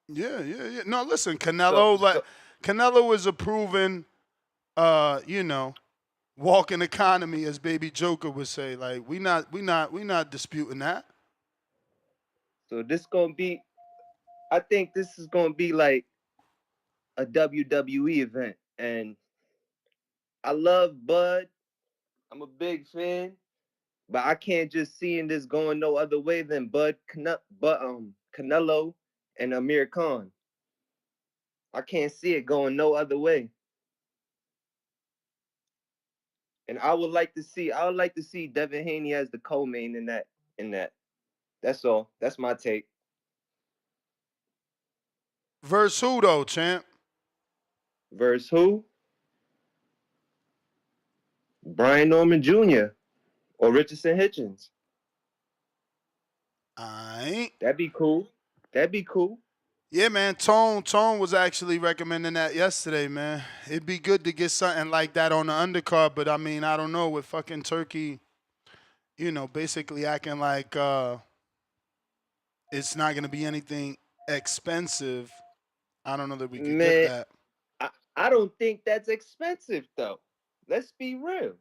Yeah. No, listen, So, Canelo is a proven, walking economy, as Baby Joker would say. Like we not disputing that. so this gonna be. I think this is gonna be like a WWE event, and I love Bud. I'm a big fan. But I can't just see this going no other way than Canelo and Amir Khan. I can't see it going no other way. And I would like to see Devin Haney as the co-main in that. That's all. That's my take. Versus who though, champ? Versus who? Brian Norman Jr. or Richardson Hitchens. I ain't. That'd be cool. That'd be cool. Yeah, man. Tone was actually recommending that yesterday, man. It'd be good to get something like that on the undercard, but I mean, I don't know, with fucking Turkey, basically acting like it's not gonna be anything expensive. I don't know that we could get Man, that. I don't think that's expensive though. Let's be real.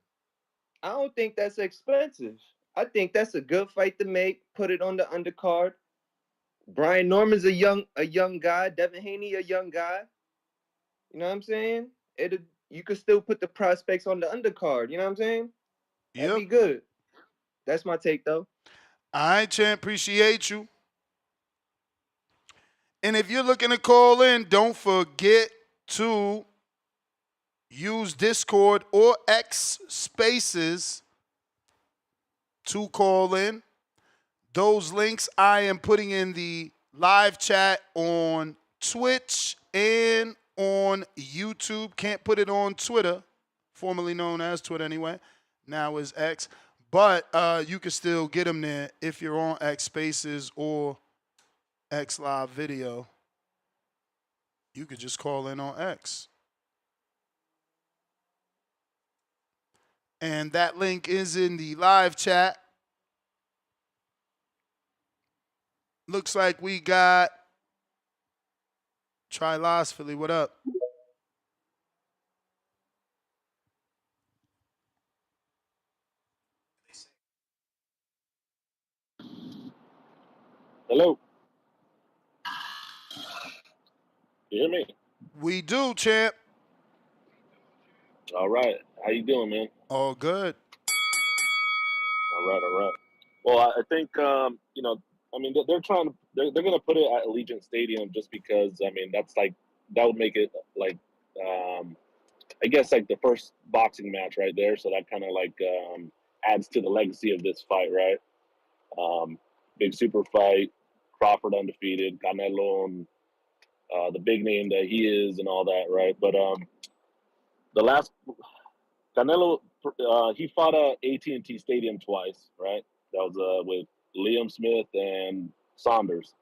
I don't think that's expensive. I think that's a good fight to make. Put it on the undercard. Brian Norman's a young guy. Devin Haney a young guy. You know what I'm saying? You could still put the prospects on the undercard. You know what I'm saying? That'd Yep. be good. That's my take though. All right, champ. Appreciate you. And if you're looking to call in, don't forget to use Discord or X Spaces to call in. Those links I am putting in the live chat on Twitch and on YouTube. Can't put it on Twitter, formerly known as Twitter anyway. Now is X. But you can still get them there if you're on X Spaces or X Live Video. You could just call in on X. And that link is in the live chat. Looks like we got Trilosphily. What up? Hello. You hear me? We do, champ. All right. How you doing, man? All good. All right, all right. Well, I think I mean, they're trying to they're going to put it at Allegiant Stadium just because I mean that would make it like I guess like the first boxing match right there. So that kind of like adds to the legacy of this fight, right? Big super fight, Crawford undefeated, Canelo and the big name that he is and all that, right? But the last Canelo, he fought at AT&T Stadium twice, right? That was with Liam Smith and Saunders,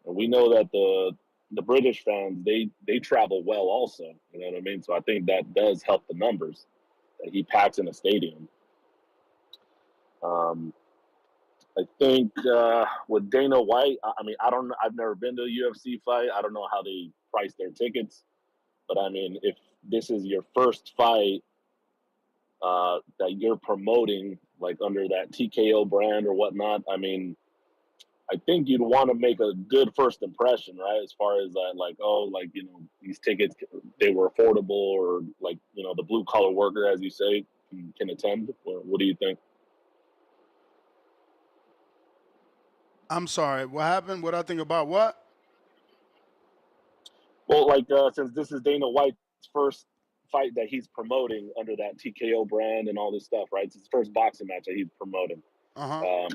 and we know that the British fans they travel well also. You know what I mean? So I think that does help the numbers that he packs in a stadium. I think with Dana White, I mean, I don't. I've never been to a UFC fight. I don't know how they price their tickets, but I mean, if this is your first fight that you're promoting, like under that TKO brand or whatnot, I mean, I think you'd want to make a good first impression, right? As far as that, like, oh, like, you know, these tickets, they were affordable, or like, you know, the blue collar worker, as you say, can attend. What do you think? I'm sorry. What happened? What I think about what? Well, like, since this is Dana White's first fight that he's promoting under that TKO brand and all this stuff, right? It's his first boxing match that he's promoting. I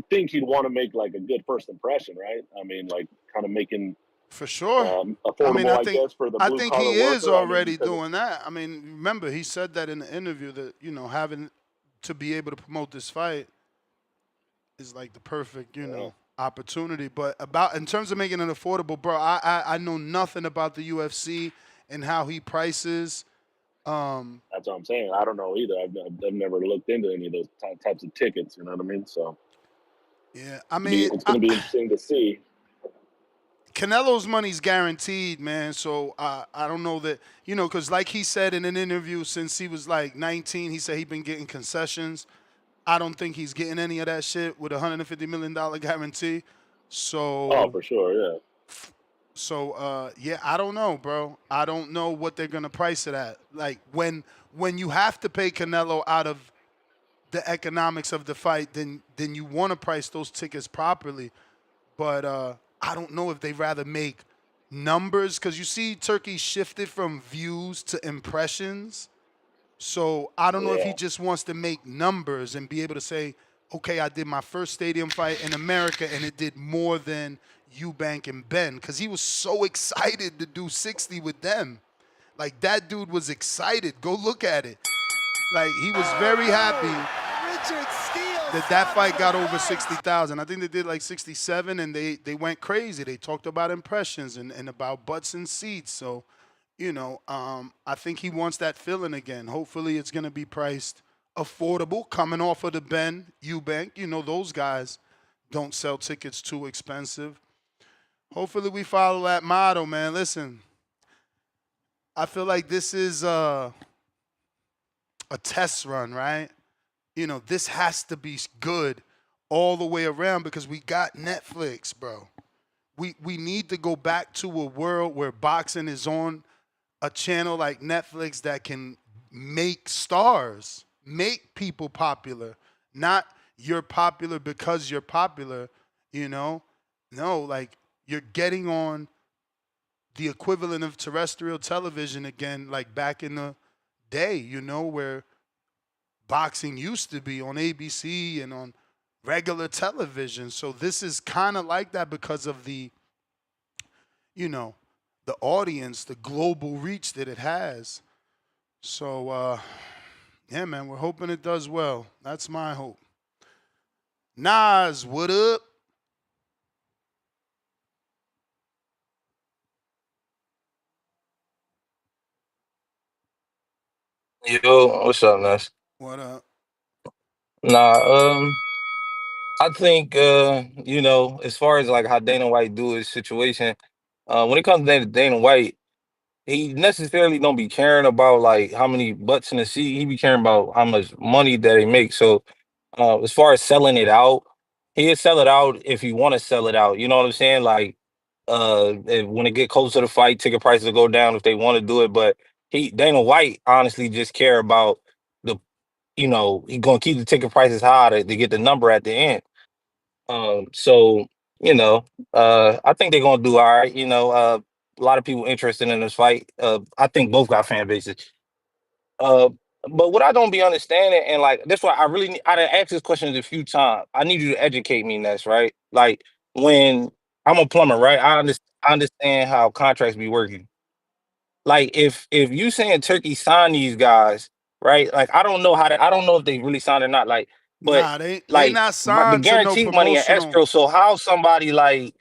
think he'd want to make like a good first impression, right? I mean, like kind of making for sure affordable, I mean, I think guess, for the I blue think collar he is worker. already doing that. I mean, remember he said that in the interview that, you know, having to be able to promote this fight is like the perfect, you know, opportunity. But about in terms of making it affordable, bro, I know nothing about the UFC and how he prices. That's what I'm saying. I don't know either. I've never looked into any of those types of tickets. You know what I mean? So yeah, I mean, it's going to be interesting to see. Canelo's money's guaranteed, man. So I don't know that, you know, because like he said in an interview, since he was like 19, he said he'd been getting concessions. I don't think he's getting any of that shit with a $150 million guarantee. So Oh, for sure, yeah. So yeah, I don't know, bro. I don't know what they're gonna price it at. Like when you have to pay Canelo out of the economics of the fight, then you want to price those tickets properly. But I don't know if they'd rather make numbers, because you see Turkey shifted from views to impressions. So I don't know if he just wants to make numbers and be able to say, okay, I did my first stadium fight in America and it did more than Eubank and Ben, because he was so excited to do 60 with them. Like, that dude was excited. Go look at it. Like, he was very happy That fight got over 60,000. I think they did like 67, and they went crazy. They talked about impressions and about butts and seats. So, I think he wants that feeling again. Hopefully, it's going to be priced affordable, coming off of the Ben Eubank. Those guys don't sell tickets too expensive. Hopefully, we follow that motto, man. Listen, I feel like this is a test run, right? This has to be good all the way around because we got Netflix, bro. We need to go back to a world where boxing is on a channel like Netflix that can make stars, make people popular, not you're popular because you're popular, No, like you're getting on the equivalent of terrestrial television again, like back in the day, where boxing used to be on ABC and on regular television. So this is kind of like that because of the the audience, the global reach that it has. So yeah, man, we're hoping it does well. That's my hope. Nas, what up? Yo, what's up, Ness? What up? Nah, I think as far as like how Dana White do his situation, when it comes to Dana White, he necessarily don't be caring about like how many butts in the seat. He be caring about how much money that he makes. So, as far as selling it out, he'll sell it out if he want to sell it out. You know what I'm saying? Like, when it get close to the fight, ticket prices will go down if they want to do it. But Dana White honestly just care about the he gonna keep the ticket prices high to get the number at the end. So you know, I think they're gonna do all right. A lot of people interested in this fight. I think both got fan bases. Uh, but what I don't be understanding, and like that's why I done asked this question a few times. I need you to educate me, Ness, right? Like when I'm a plumber, right? I understand how contracts be working. Like if you saying Turkey signed these guys, right? Like I don't know if they really signed or not. Like, but Nah, they like not the signed to no guarantee money and promotional. escrow. So how somebody like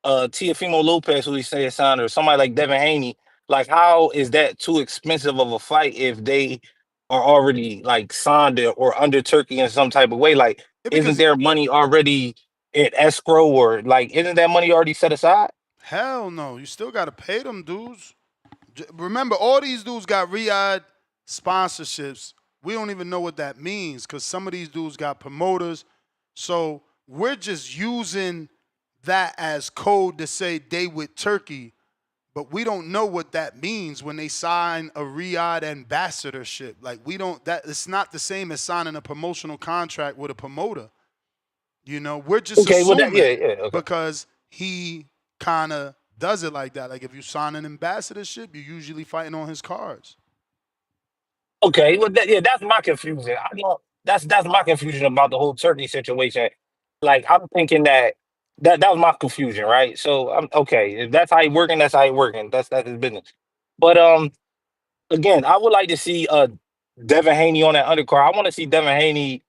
Tiafimo Lopez, who he say is signed, or somebody like Devin Haney, like how is that too expensive of a fight if they are already like signed or under Turkey in some type of way? Like, Yeah, isn't because their money already at escrow, or like isn't that money already set aside? hell no, you still got to pay them dudes. Remember, all these dudes got Riyadh sponsorships. We don't even know what that means because some of these dudes got promoters. So we're just using that as code to say they with Turkey, but we don't know what that means when they sign a Riyadh ambassadorship. Like we don't that it's not the same as signing a promotional contract with a promoter. We're just Okay, well that assuming yeah, okay. because he kind of does it like that. Like if you sign an ambassadorship, you're usually fighting on his cards. Okay, well, that's my confusion. I don't. That's my confusion about the whole Turkey situation. Like, I'm thinking that was my confusion, right? So, I'm okay. If that's how he working, that's how he working. That's his business. But again, I would like to see Devin Haney on that undercard. I want to see Devin Haney.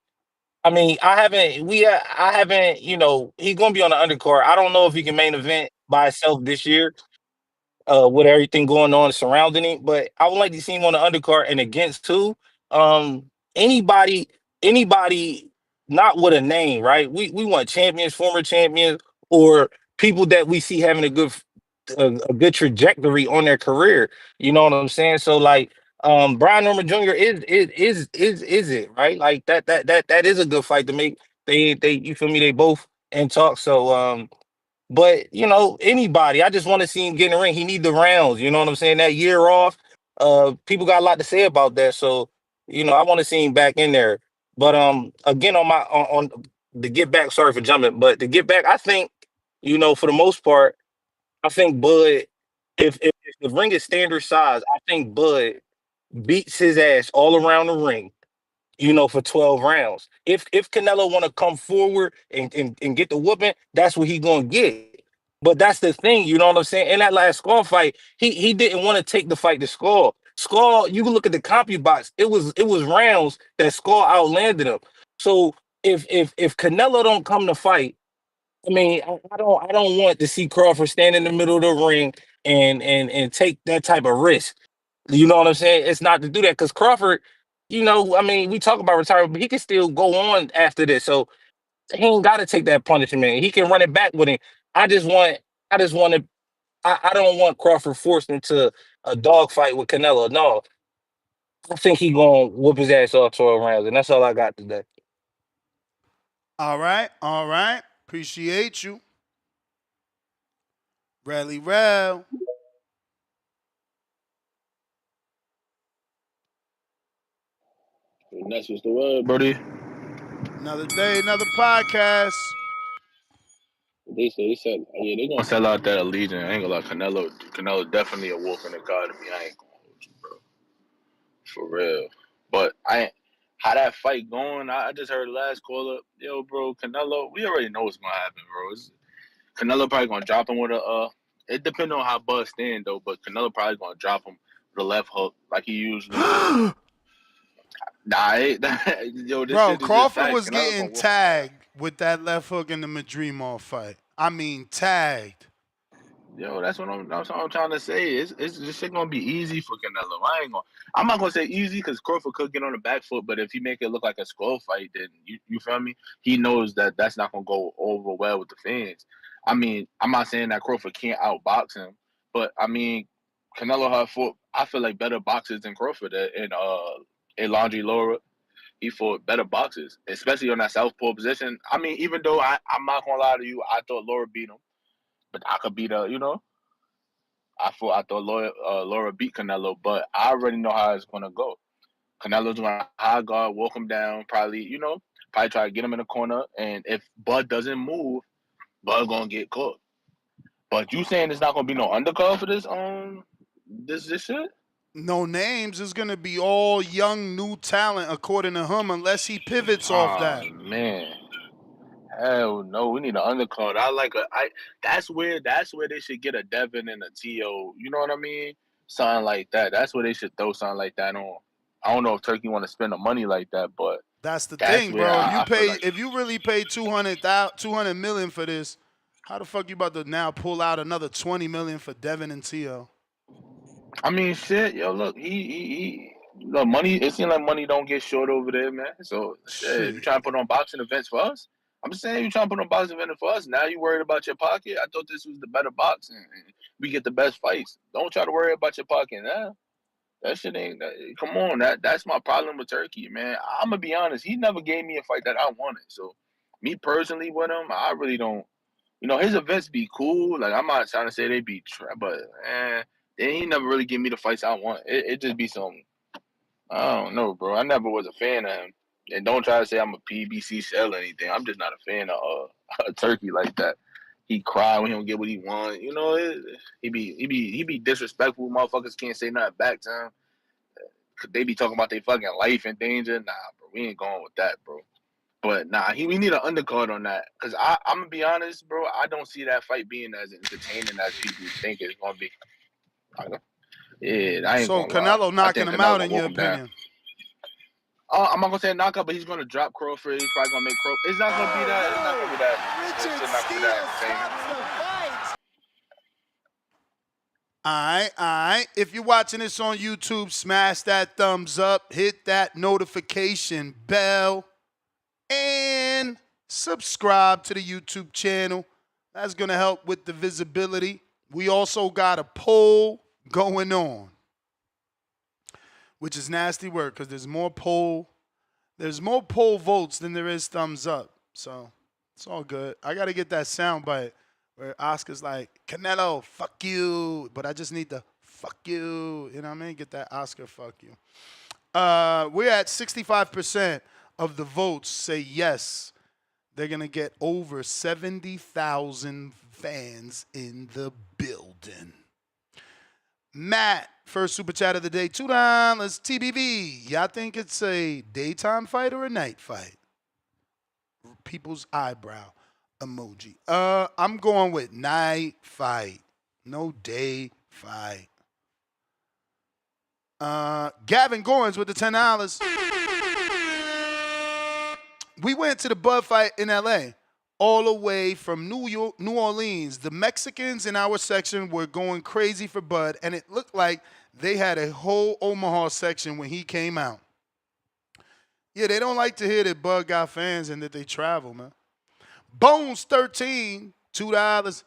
I mean, I haven't. He's gonna be on the undercard. I don't know if he can main event by himself this year with everything going on surrounding him. But I would like to see him on the undercard and against too. Um, anybody, anybody not with a name, right? We want champions, former champions, or people that we see having a good trajectory on their career. You know what I'm saying? So like Brian Norman Jr. is it right? Like that is a good fight to make. They you feel me? They both in talk. So but anybody, I just want to see him get in the ring. He need the rounds. You know what I'm saying? That year off, people got a lot to say about that. So, I want to see him back in there. But again, on the get back. Sorry for jumping, but the get back, I think, for the most part, I think Bud, if the ring is standard size, I think Bud beats his ass all around the ring, for 12 rounds. If Canelo want to come forward and get the whooping, that's what he gonna get. But that's the thing, you know what I'm saying? In that last Skull fight, he didn't want to take the fight to Skull. Skull, you can look at the CompuBox. It was rounds that Skull outlanded him. So if Canelo don't come to fight, I mean, I don't want to see Crawford stand in the middle of the ring and take that type of risk. You know what I'm saying? It's not to do that because Crawford, I mean, we talk about retirement, but he can still go on after this. So he ain't got to take that punishment. He can run it back with him. I just want, I just want to, I don't want Crawford forced into a dogfight with Canelo. No, I think he gonna whoop his ass all 12 rounds, and that's all I got today. All right, all right. Appreciate you. Rally Rel. And that's what's the word, buddy. Another day, another podcast. They said, yeah, they're gonna sell out that Allegiant. I ain't gonna lie, Canelo definitely a wolf in the academy. I ain't gonna hold you, bro, for real. But I ain't how that fight going. I just heard the last caller, yo, bro, Canelo. We already know what's gonna happen, bro. Canelo probably gonna drop him with a. It depends on how Bud stand though, but Canelo probably gonna drop him with a left hook like he usually do. Nah, yo, this Bro, shit is just Crawford facts. was Canelo getting gonna whoop his ass. tagged with that left hook in the Madrimov fight. I mean, tagged. Yo, that's what I'm trying to say. It's this shit gonna be easy for Canelo. I'm not gonna say easy because Crawford could get on the back foot, but if he make it look like a skull fight, then you feel me? He knows that that's not gonna go over well with the fans. I mean, I'm not saying that Crawford can't outbox him, but I mean, Canelo had fought. I feel like better boxers than Crawford in Laundry Laura. He fought better boxers, especially on that southpaw position. I mean, even though I'm not gonna lie to you, I thought Laura beat him, but I could beat her. I thought Laura beat Canelo, but I already know how it's gonna go. Canelo's gonna high guard, walk him down, probably try to get him in the corner, and if Bud doesn't move, Bud gonna get caught. But you saying there's not gonna be no undercard for this shit? No names is gonna be all young new talent according to him, unless he pivots off Oh that. man. Hell no, we need an undercard. That's where they should get a Devin and a T.O. You know what I mean? Something like that. That's where they should throw something like that on. I don't know if Turkey want to spend the money like that, but That's the that's thing, where bro. I feel like If you really pay 200 million for this, how the fuck you about to now pull out another 20 million for Devin and T.O.? I mean shit, yo, look, look, money it seems like money don't get short over there, man. So shit, if you Shit. trying to put on boxing events for us, I'm just saying you trying to put on boxing events for us. Now you worried about your pocket. I thought this was the better boxing. We get the best fights. Don't try to worry about your pocket now. That shit ain't. Come on, that's my problem with Turkey, man. I'm gonna be honest. He never gave me a fight that I wanted. So, me personally with him, I really don't. His events be cool. Like I'm not trying to say they be, but he never really give me the fights I want. It just be some. I don't know, bro. I never was a fan of him. And don't try to say I'm a PBC shell or anything. I'm just not a fan of Turkey like that. He cry when he don't get what he want. He be disrespectful. Motherfuckers can't say nothing back to him. They be talking about their fucking life in danger. Nah, bro, we ain't going with that, bro. But nah, we need an undercard on that. Cause I'm gonna be honest, bro. I don't see that fight being as entertaining as people think it's gonna be. Yeah, I ain't So gonna lie. Canelo I knocking think him Canelo out gonna in your walk him down. opinion? I'm not gonna say knockout, but he's gonna drop Crawford. He's probably gonna make Crawford. It's not gonna be that. It's not gonna be that. It's not gonna be that entertaining. All right. If you're watching this on YouTube, smash that thumbs up, hit that notification bell, and subscribe to the YouTube channel. That's going to help with the visibility. We also got a poll going on, which is nasty work because there's more poll votes than there is thumbs up. So it's all good. I got to get that sound bite where Oscar's like, Canelo, fuck you. But I just need the fuck you. You know what I mean? Get that Oscar fuck you. We're at 65% of the votes say yes. They're going to get over 70,000 fans in the building. Matt, first super chat of the day, $2. TBV. Y'all think it's a daytime fight or a night fight? People's eyebrow emoji. I'm going with night fight. No day fight. Gavin Gorns with the $10. We went to the Bud fight in LA, all the way from New Orleans. The Mexicans in our section were going crazy for Bud, and it looked like they had a whole Omaha section when he came out. Yeah, they don't like to hear that Bud got fans and that they travel, man. Bones 13, $2.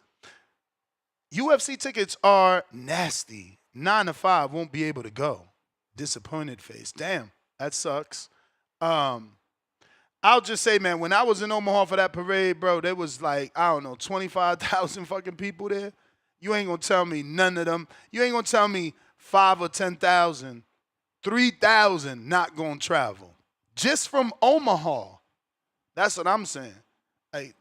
UFC tickets are nasty. 9 to 5 won't be able to go. Disappointed face. Damn, that sucks. I'll just say, man, when I was in Omaha for that parade, bro, there was like, I don't know, 25,000 fucking people there. You ain't gonna tell me none of them. You ain't gonna tell me 5 or 10,000, 3,000 not gonna travel. Just from Omaha. That's what I'm saying. Like,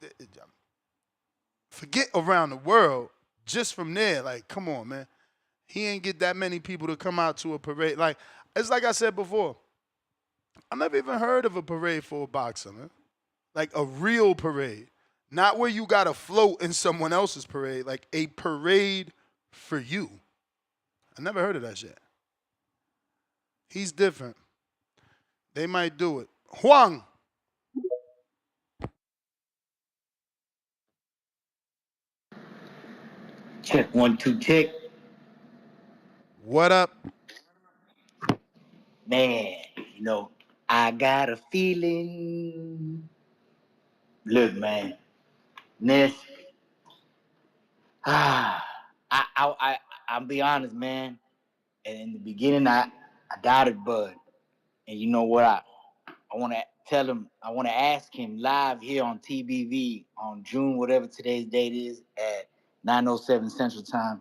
forget around the world. Just from there, like, come on, man. He ain't get that many people to come out to a parade. Like, it's like I said before. I never even heard of a parade for a boxer, man. Like a real parade. Not where you got to float in someone else's parade. Like a parade for you. I never heard of that shit. He's different. They might do it. Huang. Check 1 2 check. What up? Man, I got a feeling. Look, man, Ness. I'll be honest, man. And in the beginning, I doubted Bud. And you know what? I want to tell him. I want to ask him live here on TBV on June, whatever today's date is, at 9:07 Central Time.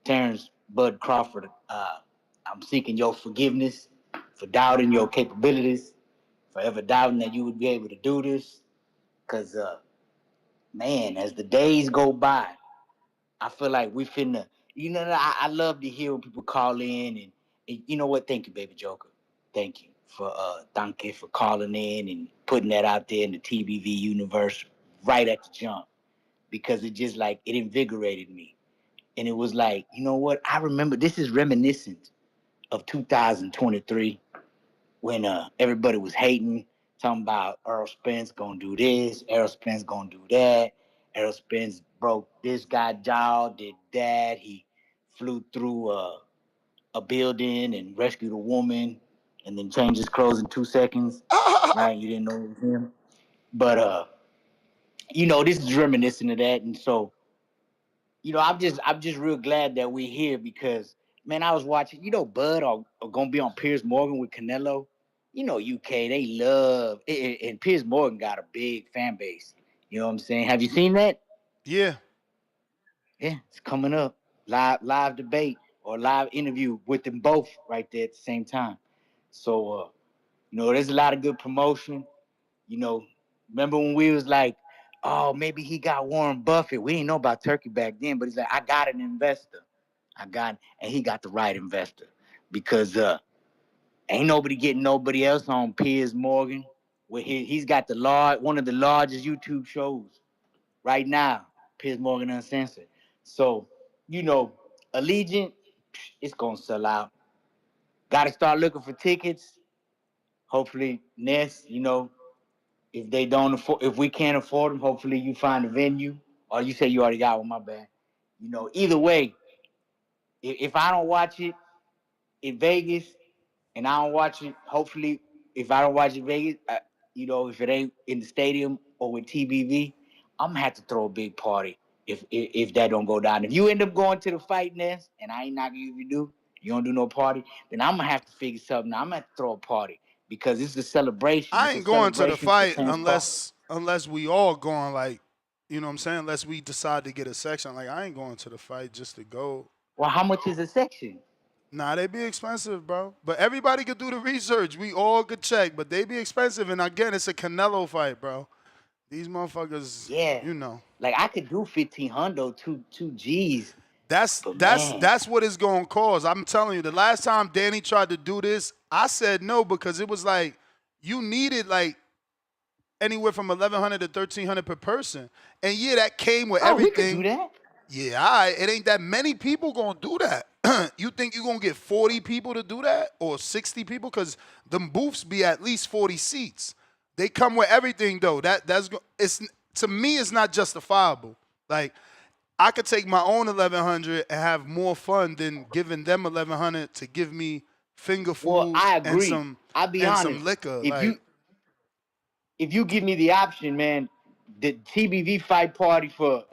Terence Bud Crawford. I'm seeking your forgiveness for doubting your capabilities, for ever doubting that you would be able to do this. Because, man, as the days go by, I feel like we finna, I love to hear when people call in and you know what? Thank you, Baby Joker. Thank you for calling in and putting that out there in the TBV universe right at the jump, because it just like, it invigorated me. And it was like, you know what? I remember this is reminiscent of 2023 when everybody was hating, talking about Errol Spence gonna do this, Errol Spence gonna do that. Errol Spence broke this guy jaw, did that. He flew through a building and rescued a woman and then changed his clothes in 2 seconds. Right? You didn't know it was him. But this is reminiscent of that. And so, I'm just real glad that we're here because, man, I was watching, Bud are gonna be on Piers Morgan with Canelo. UK, they love it, and Piers Morgan got a big fan base. You know what I'm saying? Have you seen that? Yeah. Yeah, it's coming up. Live debate or live interview with them both right there at the same time. So there's a lot of good promotion. Remember when we was like, oh, maybe he got Warren Buffett. We didn't know about Turkey back then, but he's like, I got an investor. And he got the right investor because ain't nobody getting nobody else on Piers Morgan. Where he's got one of the largest YouTube shows right now, Piers Morgan Uncensored. So, Allegiant, it's gonna sell out. Got to start looking for tickets. Hopefully, Ness, if we can't afford them, hopefully you find a venue. Or you say you already got one, my bad. Either way, if I don't watch it in Vegas and I don't watch it, hopefully, if I don't watch it in Vegas, if it ain't in the stadium or with TBV, I'm going to have to throw a big party if that don't go down. If you end up going to the fight, Ness, and I ain't knocking you if you do, you don't do no party, then I'm going to have to figure something out. I'm going to have to throw a party because it's a celebration. I ain't going to the fight unless we all going, like, you know what I'm saying? Unless we decide to get a section. Like, I ain't going to the fight just to go. Well, how much is a section? Nah, they be expensive, bro. But everybody could do the research. We all could check, but they be expensive. And again, it's a Canelo fight, bro. These motherfuckers, Like I could do 1,500, two G's. That's what it's gonna cause. I'm telling you, the last time Danny tried to do this, I said no because it was like you needed like anywhere from 1,100 to 1,300 per person, and yeah, that came with everything. We could do that. Yeah, it ain't that many people gonna do that. You think you gonna get 40 people to do that or 60 people? Because them booths be at least 40 seats. They come with everything though. It's to me, it's not justifiable. Like I could take my own 1,100 and have more fun than giving them 1,100 to give me finger Well, food I and agree. I'll be honest. some liquor. If you give me the option, man, the TBV fight party for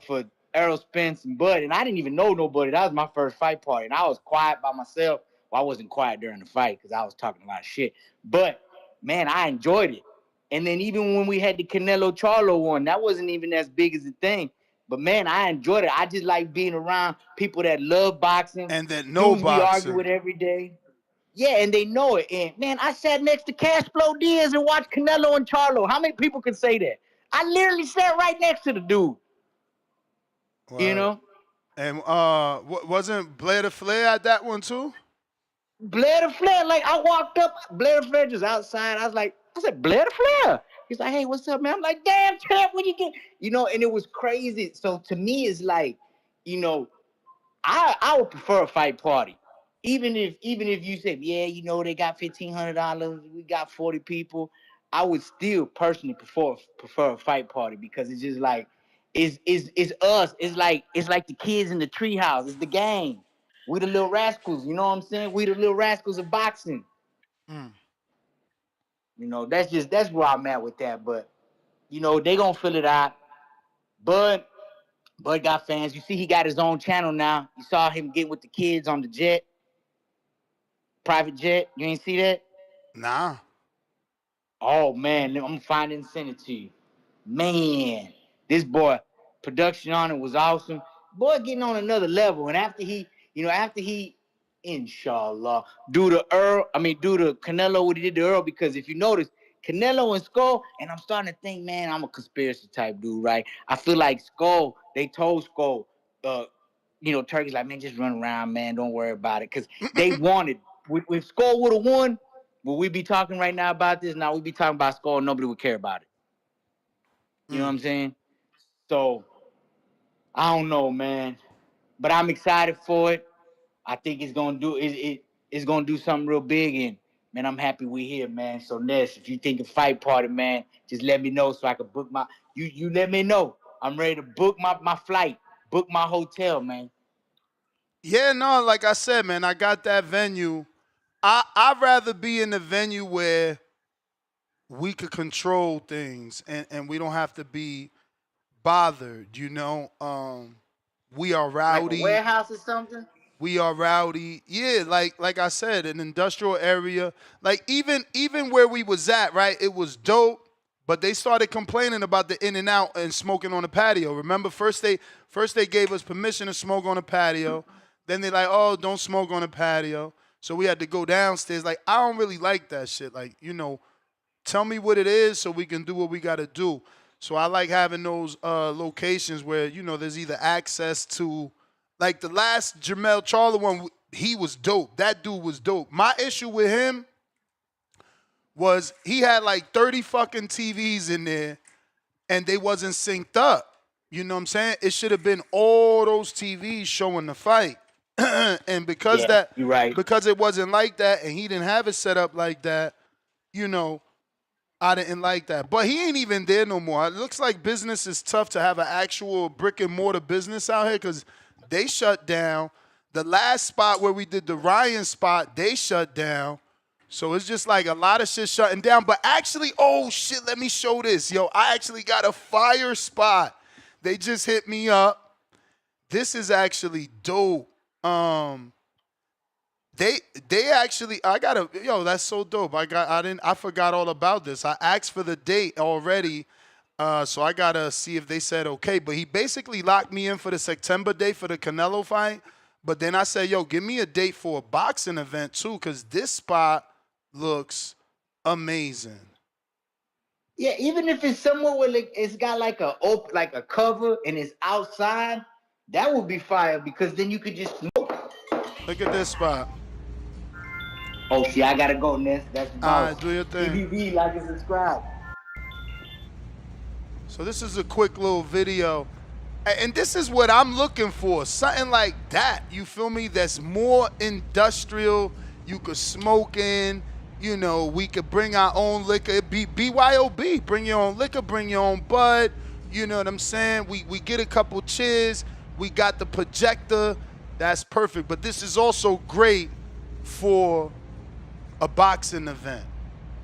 Errol Spence and Bud, and I didn't even know nobody. That was my first fight party, and I was quiet by myself. Well, I wasn't quiet during the fight because I was talking a lot of shit. But man, I enjoyed it. And then even when we had the Canelo Charlo one, that wasn't even as big as a thing. But man, I enjoyed it. I just like being around people that love boxing and that know dudes we argue boxing. with every day. Yeah, and they know it. And man, I sat next to Cashflow Diaz and watched Canelo and Charlo. How many people can say that? I literally sat right next to the dude. Right. You know? And wasn't Blair the Flair at that one too? Blair the Flair, like I walked up, Blair the Flair just outside. I said, Blair the Flair. He's like, hey, what's up, man? I'm like, damn, champ, when you get, you know, and it was crazy. So to me, it's like, you know, I would prefer a fight party. Even if you say, yeah, you know, they got $1,500, we got 40 people, I would still personally prefer a fight party because it's just like it's us. It's like the kids in the treehouse. It's the gang. We the little rascals. You know what I'm saying? We the little rascals of boxing. Mm. You know, that's where I'm at with that. But you know, they gonna fill it out. Bud got fans. You see, he got his own channel now. You saw him get with the kids on the jet. Private jet, you ain't see that? Nah. Oh man, I'm gonna find it and send it to you. Man, this boy, production on it was awesome. Boy, getting on another level. And after he, inshallah, do the Canelo what he did to Earl, because if you notice, Canelo and Skull, and I'm starting to think, man, I'm a conspiracy type dude, right? I feel like Skull, they told Skull, Turkey's like, man, just run around, man, don't worry about it, because they wanted. If Skull would have won, would we be talking right now about this? Now we'd be talking about Skull and nobody would care about it. You know what I'm saying? So, I don't know, man. But I'm excited for it. I think it's gonna do it's gonna do something real big, and man, I'm happy we're here, man. So Ness, if you think of fight party, man, just let me know so I can book my you let me know. I'm ready to book my flight, book my hotel, man. Yeah, no, like I said, man, I got that venue. I'd rather be in the venue where we could control things and we don't have to be bothered, you know. We are rowdy. Like a warehouse or something? We are rowdy. Yeah, like I said, an industrial area. Like even where we was at, right? It was dope, but they started complaining about the in and out and smoking on the patio. Remember, first they gave us permission to smoke on the patio. Then they like, oh, don't smoke on the patio. So we had to go downstairs. Like, I don't really like that shit. Like, you know, tell me what it is so we can do what we got to do. So I like having those locations where, you know, there's either access to, like the last Jermell Charlo one, he was dope. That dude was dope. My issue with him was he had like 30 fucking TVs in there and they wasn't synced up. You know what I'm saying? It should have been all those TVs showing the fight. And because you're right. because it wasn't like that and he didn't have it set up like that, you know, I didn't like that. But he ain't even there no more. It looks like business is tough to have an actual brick and mortar business out here because they shut down. The last spot where we did the Ryan spot, they shut down. So it's just like a lot of shit shutting down. But actually, oh shit, let me show this. Yo, I actually got a fire spot. They just hit me up. This is actually dope. They actually, that's so dope. I forgot all about this. I asked for the date already, so I gotta see if they said okay. But he basically locked me in for the September date for the Canelo fight. But then I said, yo, give me a date for a boxing event too, because this spot looks amazing. Yeah, even if it's somewhere where it's got like a cover and it's outside, that would be fire because then you could just smoke. Look at this spot. Oh, see, I gotta go, Ness. That's the boss. All right, do your thing. TVV, like and subscribe. So this is a quick little video. And this is what I'm looking for. Something like that, you feel me? That's more industrial. You could smoke in. You know, we could bring our own liquor. BYOB, bring your own liquor, bring your own bud. You know what I'm saying? We get a couple cheers. We got the projector. That's perfect. But this is also great for a boxing event.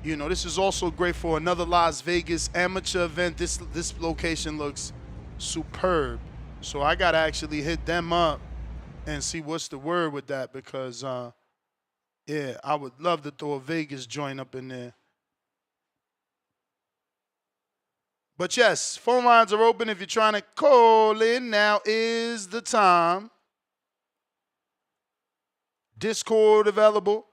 You know, this is also great for another Las Vegas amateur event. This location looks superb. So I gotta actually hit them up and see what's the word with that, because yeah, I would love to throw a Vegas joint up in there. But yes, phone lines are open if you're trying to call in. Now is the time. Discord available.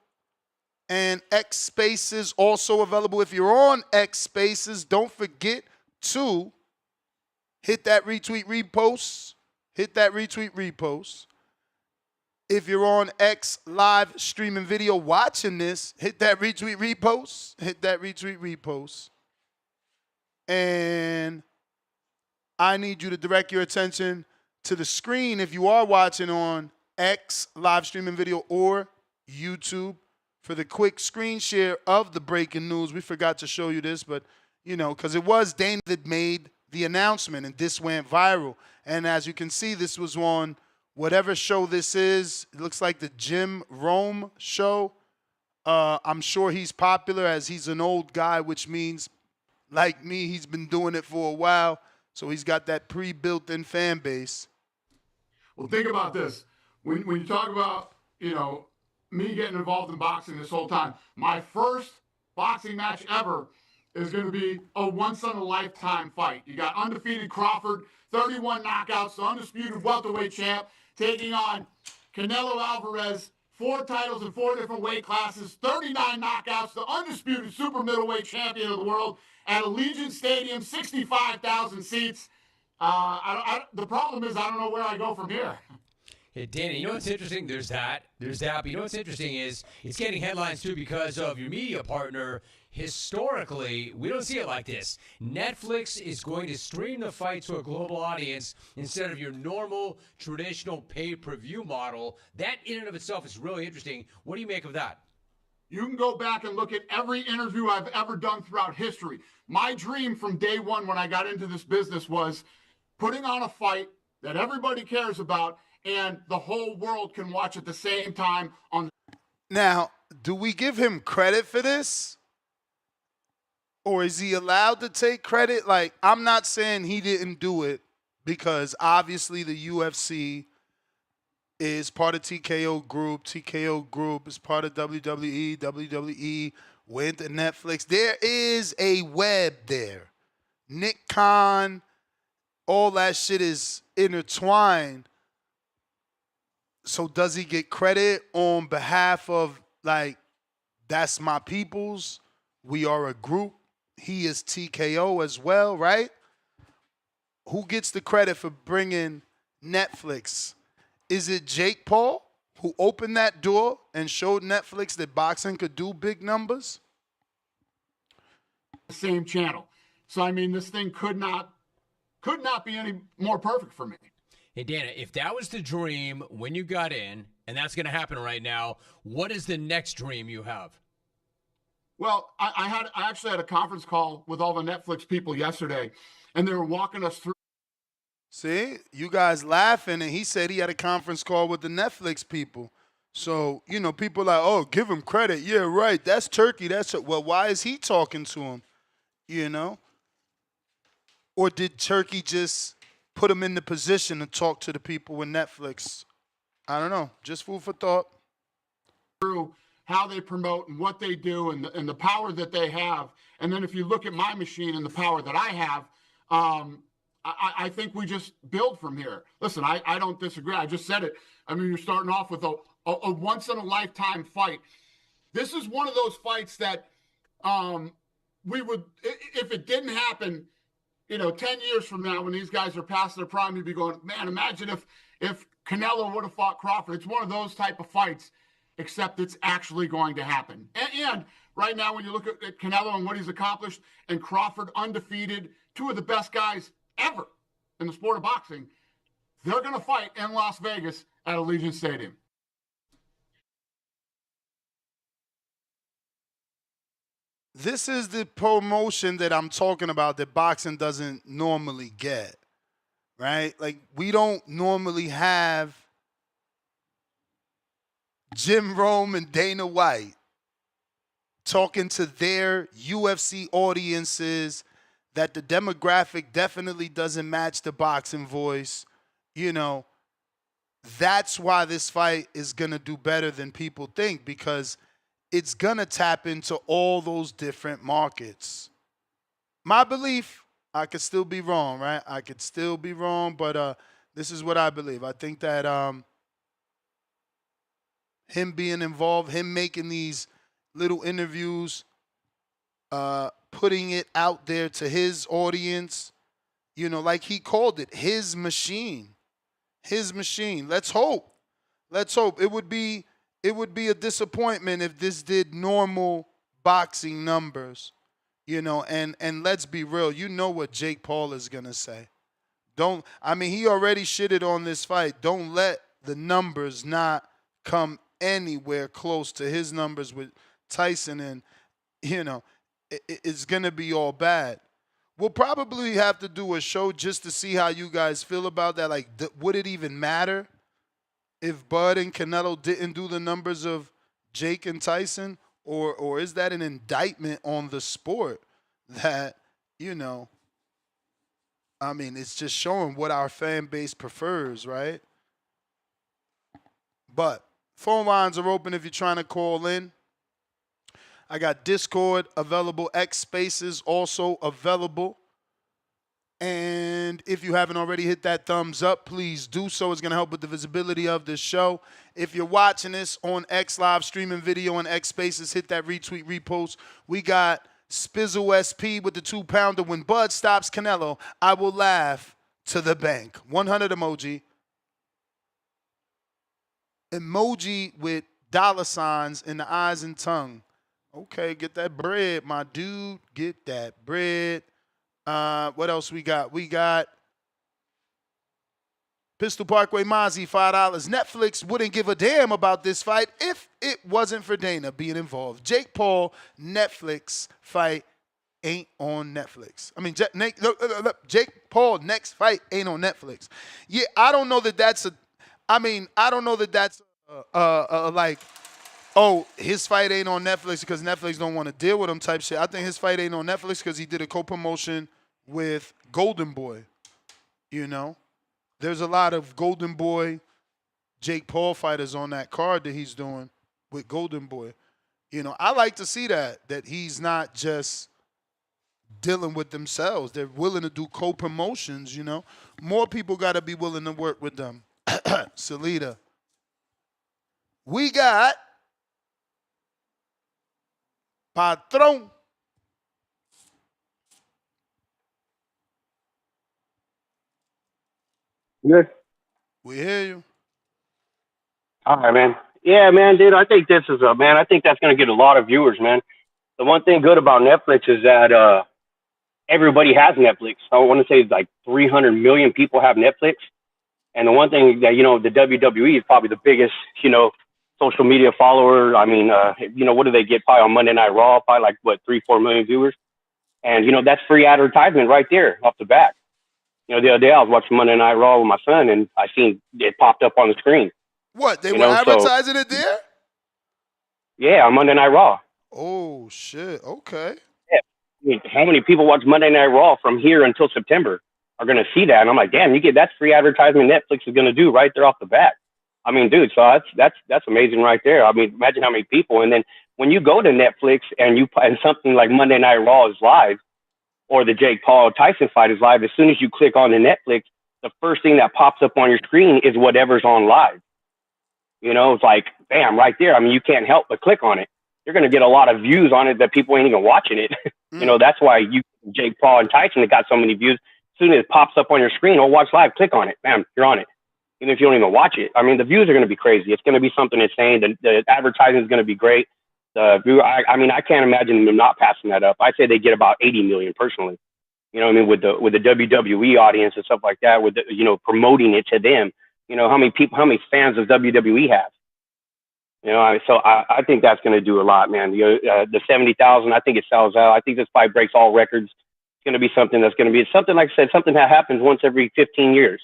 And X Spaces also available. If you're on X Spaces, don't forget to hit that retweet, repost. Hit that retweet, repost. If you're on X live streaming video watching this, hit that retweet, repost. Hit that retweet, repost. And I need you to direct your attention to the screen if you are watching on X live streaming video or YouTube for the quick screen share of the breaking news. We forgot to show you this, but, you know, because it was Dana that made the announcement, and this went viral. And as you can see, this was on whatever show this is. It looks like the Jim Rome show. I'm sure he's popular as he's an old guy, which means, like me, he's been doing it for a while. So he's got that pre-built-in fan base. Well, think about this. When you talk about, you know, me getting involved in boxing this whole time, my first boxing match ever is going to be a once-in-a-lifetime fight. You got undefeated Crawford, 31 knockouts, the undisputed welterweight champ, taking on Canelo Alvarez, 4 titles in 4 different weight classes, 39 knockouts, the undisputed super middleweight champion of the world at Allegiant Stadium, 65,000 seats. The problem is I don't know where I go from here. Hey, Danny, you know what's interesting? There's that. But you know what's interesting is it's getting headlines, too, because of your media partner. Historically, we don't see it like this. Netflix is going to stream the fight to a global audience instead of your normal, traditional pay-per-view model. That in and of itself is really interesting. What do you make of that? You can go back and look at every interview I've ever done throughout history. My dream from day one when I got into this business was putting on a fight that everybody cares about and the whole world can watch at the same time. Now, do we give him credit for this? Or is he allowed to take credit? Like, I'm not saying he didn't do it, because obviously the UFC is part of TKO Group. TKO Group is part of WWE. WWE went to Netflix. There is a web there. Nick Khan, all that shit is intertwined. So does he get credit on behalf of, like, that's my peoples? We are a group. He is TKO as well, right? Who gets the credit for bringing Netflix? Is it Jake Paul, who opened that door and showed Netflix that boxing could do big numbers? Same channel. So, I mean, this thing could not be any more perfect for me. Hey, Dana, if that was the dream when you got in, and that's going to happen right now, what is the next dream you have? Well, I actually had a conference call with all the Netflix people yesterday, and they were walking us through. See, you guys laughing, and he said he had a conference call with the Netflix people. So, you know, people are like, oh, give him credit. Yeah, right. That's Turkey. Well, why is he talking to him? You know? Or did Turkey just put him in the position to talk to the people with Netflix? I don't know. Just food for thought. Through how they promote and what they do and the power that they have. And then if you look at my machine and the power that I have, I think we just build from here. Listen, I don't disagree. I just said it. I mean, you're starting off with a once-in-a-lifetime fight. This is one of those fights that we would, if it didn't happen, you know, 10 years from now when these guys are past their prime, you'd be going, man, imagine if Canelo would have fought Crawford. It's one of those type of fights, except it's actually going to happen. And right now, when you look at Canelo and what he's accomplished, and Crawford undefeated, 2 of the best guys ever in the sport of boxing, they're going to fight in Las Vegas at Allegiant Stadium. this is the promotion that I'm talking about that boxing doesn't normally get, right? Like, we don't normally have Jim Rome and Dana White talking to their UFC audiences that the demographic definitely doesn't match the boxing voice. You know, that's why this fight is going to do better than people think, because it's going to tap into all those different markets. My belief, I could still be wrong, right? I could still be wrong, but this is what I believe. I think that him being involved, him making these little interviews, putting it out there to his audience, you know, like he called it, his machine. His machine. Let's hope. Let's hope. It would be a disappointment if this did normal boxing numbers, you know, and let's be real. You know what Jake Paul is going to say. He already shitted on this fight. Don't let the numbers not come anywhere close to his numbers with Tyson, and, you know, it's going to be all bad. We'll probably have to do a show just to see how you guys feel about that. Like, would it even matter if Bud and Canelo didn't do the numbers of Jake and Tyson? Or is that an indictment on the sport that, you know, I mean, it's just showing what our fan base prefers, right? But phone lines are open if you're trying to call in. I got Discord available, X Spaces also available. And if you haven't already hit that thumbs up, please do so. It's going to help with the visibility of this show. If you're watching this on X Live streaming video and X Spaces, hit that retweet, repost. We got Spizzle SP with the 2-pounder. When Bud stops Canelo, I will laugh to the bank. 100 emoji. Emoji with dollar signs in the eyes and tongue. Okay, get that bread, my dude. Get that bread. What else we got? We got Pistol Parkway Mozzie, $5. Netflix wouldn't give a damn about this fight if it wasn't for Dana being involved. Jake Paul, Netflix fight ain't on Netflix. I mean, Jake Paul next fight ain't on Netflix. Yeah, I don't know that that's like, oh, his fight ain't on Netflix because Netflix don't want to deal with him type shit. I think his fight ain't on Netflix because he did a co-promotion with Golden Boy. You know, there's a lot of Golden Boy, Jake Paul fighters on that card that he's doing with Golden Boy. You know, I like to see that he's not just dealing with themselves. They're willing to do co-promotions, you know. More people got to be willing to work with them. Salida. We got Patron. Good. We hear you. All right, man. Yeah, man, dude. I think this is I think that's gonna get a lot of viewers, man. The one thing good about Netflix is that everybody has Netflix. I want to say like 300 million people have Netflix. And the one thing that, you know, the WWE is probably the biggest, you know, social media follower. I mean, you know, what do they get probably on Monday Night Raw? Probably like, what, 3-4 million viewers? And, you know, that's free advertisement right there off the bat. You know, the other day I was watching Monday Night Raw with my son, and I seen it popped up on the screen. What, they were advertising it there? Yeah, on Monday Night Raw. Oh, shit. Okay. Yeah. I mean, how many people watch Monday Night Raw from here until September are going to see that? And I'm like, damn, that's free advertisement Netflix is going to do right there off the bat. I mean, dude, so that's amazing right there. I mean, imagine how many people. And then when you go to Netflix and something like Monday Night Raw is live, or the Jake Paul Tyson fight is live, as soon as you click on the Netflix, the first thing that pops up on your screen is whatever's on live. You know, it's like, bam, right there. I mean, you can't help but click on it. You're going to get a lot of views on it that people ain't even watching it. You know, that's why Jake Paul and Tyson got so many views. As soon as it pops up on your screen, oh, watch live, click on it. Bam, you're on it. Even if you don't even watch it. I mean, the views are going to be crazy. It's going to be something insane. The advertising is going to be great. I mean, I can't imagine them not passing that up. I say they get about 80 million personally. You know what I mean? With the WWE audience and stuff like that, with you know, promoting it to them. You know, how many fans does WWE have? So I think that's going to do a lot, man. The 70,000, I think it sells out. I think this fight breaks all records. It's going to be something that's going to be something, like I said, something that happens once every 15 years.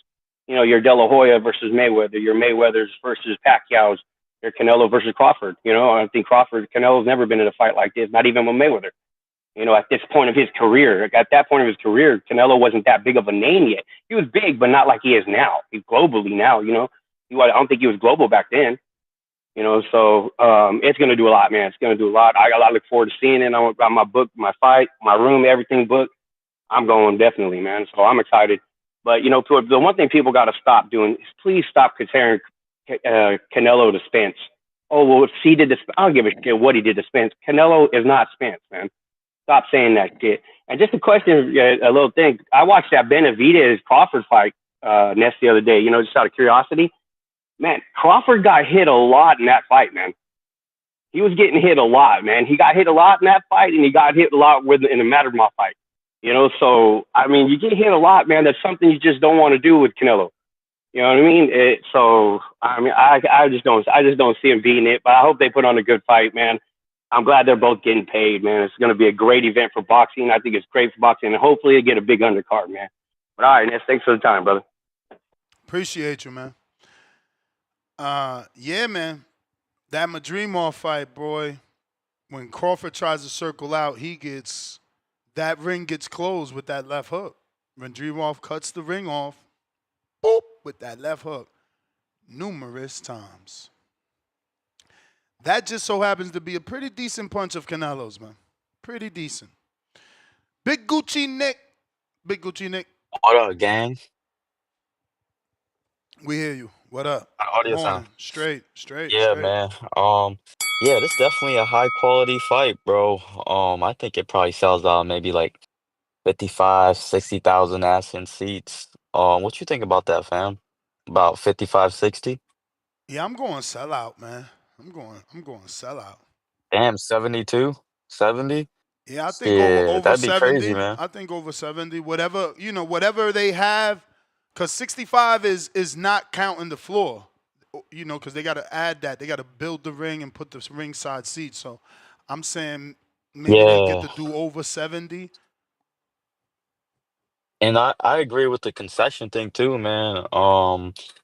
Your De La Hoya versus Mayweather, your Mayweather's versus Pacquiao's, your Canelo versus Crawford. I think Canelo's never been in a fight like this, not even with Mayweather. At this point of his career, at that point of his career, Canelo wasn't that big of a name yet. He was big, but not like he is now. He's globally now, I don't think he was global back then. So it's going to do a lot, man. It's going to do a lot. I look forward to seeing it. I got my book, my fight, my room, everything booked. I'm going definitely, man. So I'm excited. But, the one thing people got to stop doing is please stop comparing Canelo to Spence. Oh, well, if he did this, I don't give a shit what he did to Spence. Canelo is not Spence, man. Stop saying that shit. And just a question, a little thing. I watched that Benavidez Crawford fight, Ness, the other day, just out of curiosity. Man, Crawford got hit a lot in that fight, man. He was getting hit a lot, man. He got hit a lot in that fight, and he got hit a lot in the Mattermost fight. So, I mean, you get hit a lot, man. That's something you just don't want to do with Canelo. You know what I mean? I just don't see him beating it, but I hope they put on a good fight, man. I'm glad they're both getting paid, man. It's going to be a great event for boxing. I think it's great for boxing, and hopefully they get a big undercard, man. But all right, Ness, thanks for the time, brother. Appreciate you, man. Yeah, man. That Madrimov fight, boy. When Crawford tries to circle out, that ring gets closed with that left hook. Madrimov cuts the ring off, boop, with that left hook, numerous times. That just so happens to be a pretty decent punch of Canelo's, man. Pretty decent. Big Gucci Nick. What up, gang? We hear you. What up? Audio sound. Morning. Straight. Yeah, man. Yeah, this definitely a high quality fight, bro. I think it probably sells out maybe like 55, 60,000 ass in seats. What you think about that, fam? About 55, 60? Yeah, I'm going sell out, man. I'm going sell out. Damn, 72, 70? Yeah, I think Yeah, over that'd be crazy, 70. man. I think over 70. Whatever they have, because 65 is not counting the floor. Because they got to add that. They got to build the ring and put the ringside seats. So I'm saying maybe they get Yeah. to do over 70. And I agree with the concession thing too, man.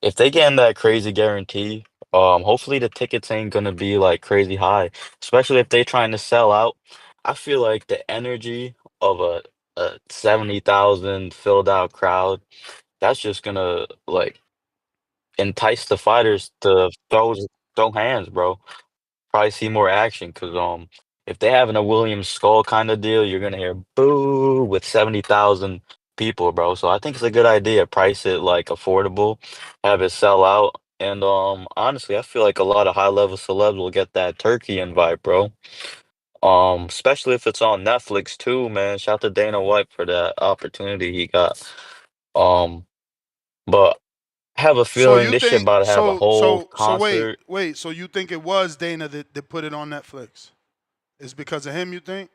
If they get in that crazy guarantee, hopefully the tickets ain't gonna be like crazy high, especially if they trying to sell out. I feel like the energy of a 70,000 filled out crowd, that's just gonna like entice the fighters to throw hands, bro. Probably see more action because if they having a Williams Skull kind of deal, you're gonna hear boo with 70,000 people, bro. So I think it's a good idea. Price it like affordable, have it sell out, and honestly, I feel like a lot of high level celebs will get that turkey invite, bro. Especially if it's on Netflix too, man. Shout out to Dana White for that opportunity he got. Um, but I have a So feeling you this shit think about to have a so whole so so wait concert. wait so you think it was Dana that put it on Netflix? It's because of him, you think?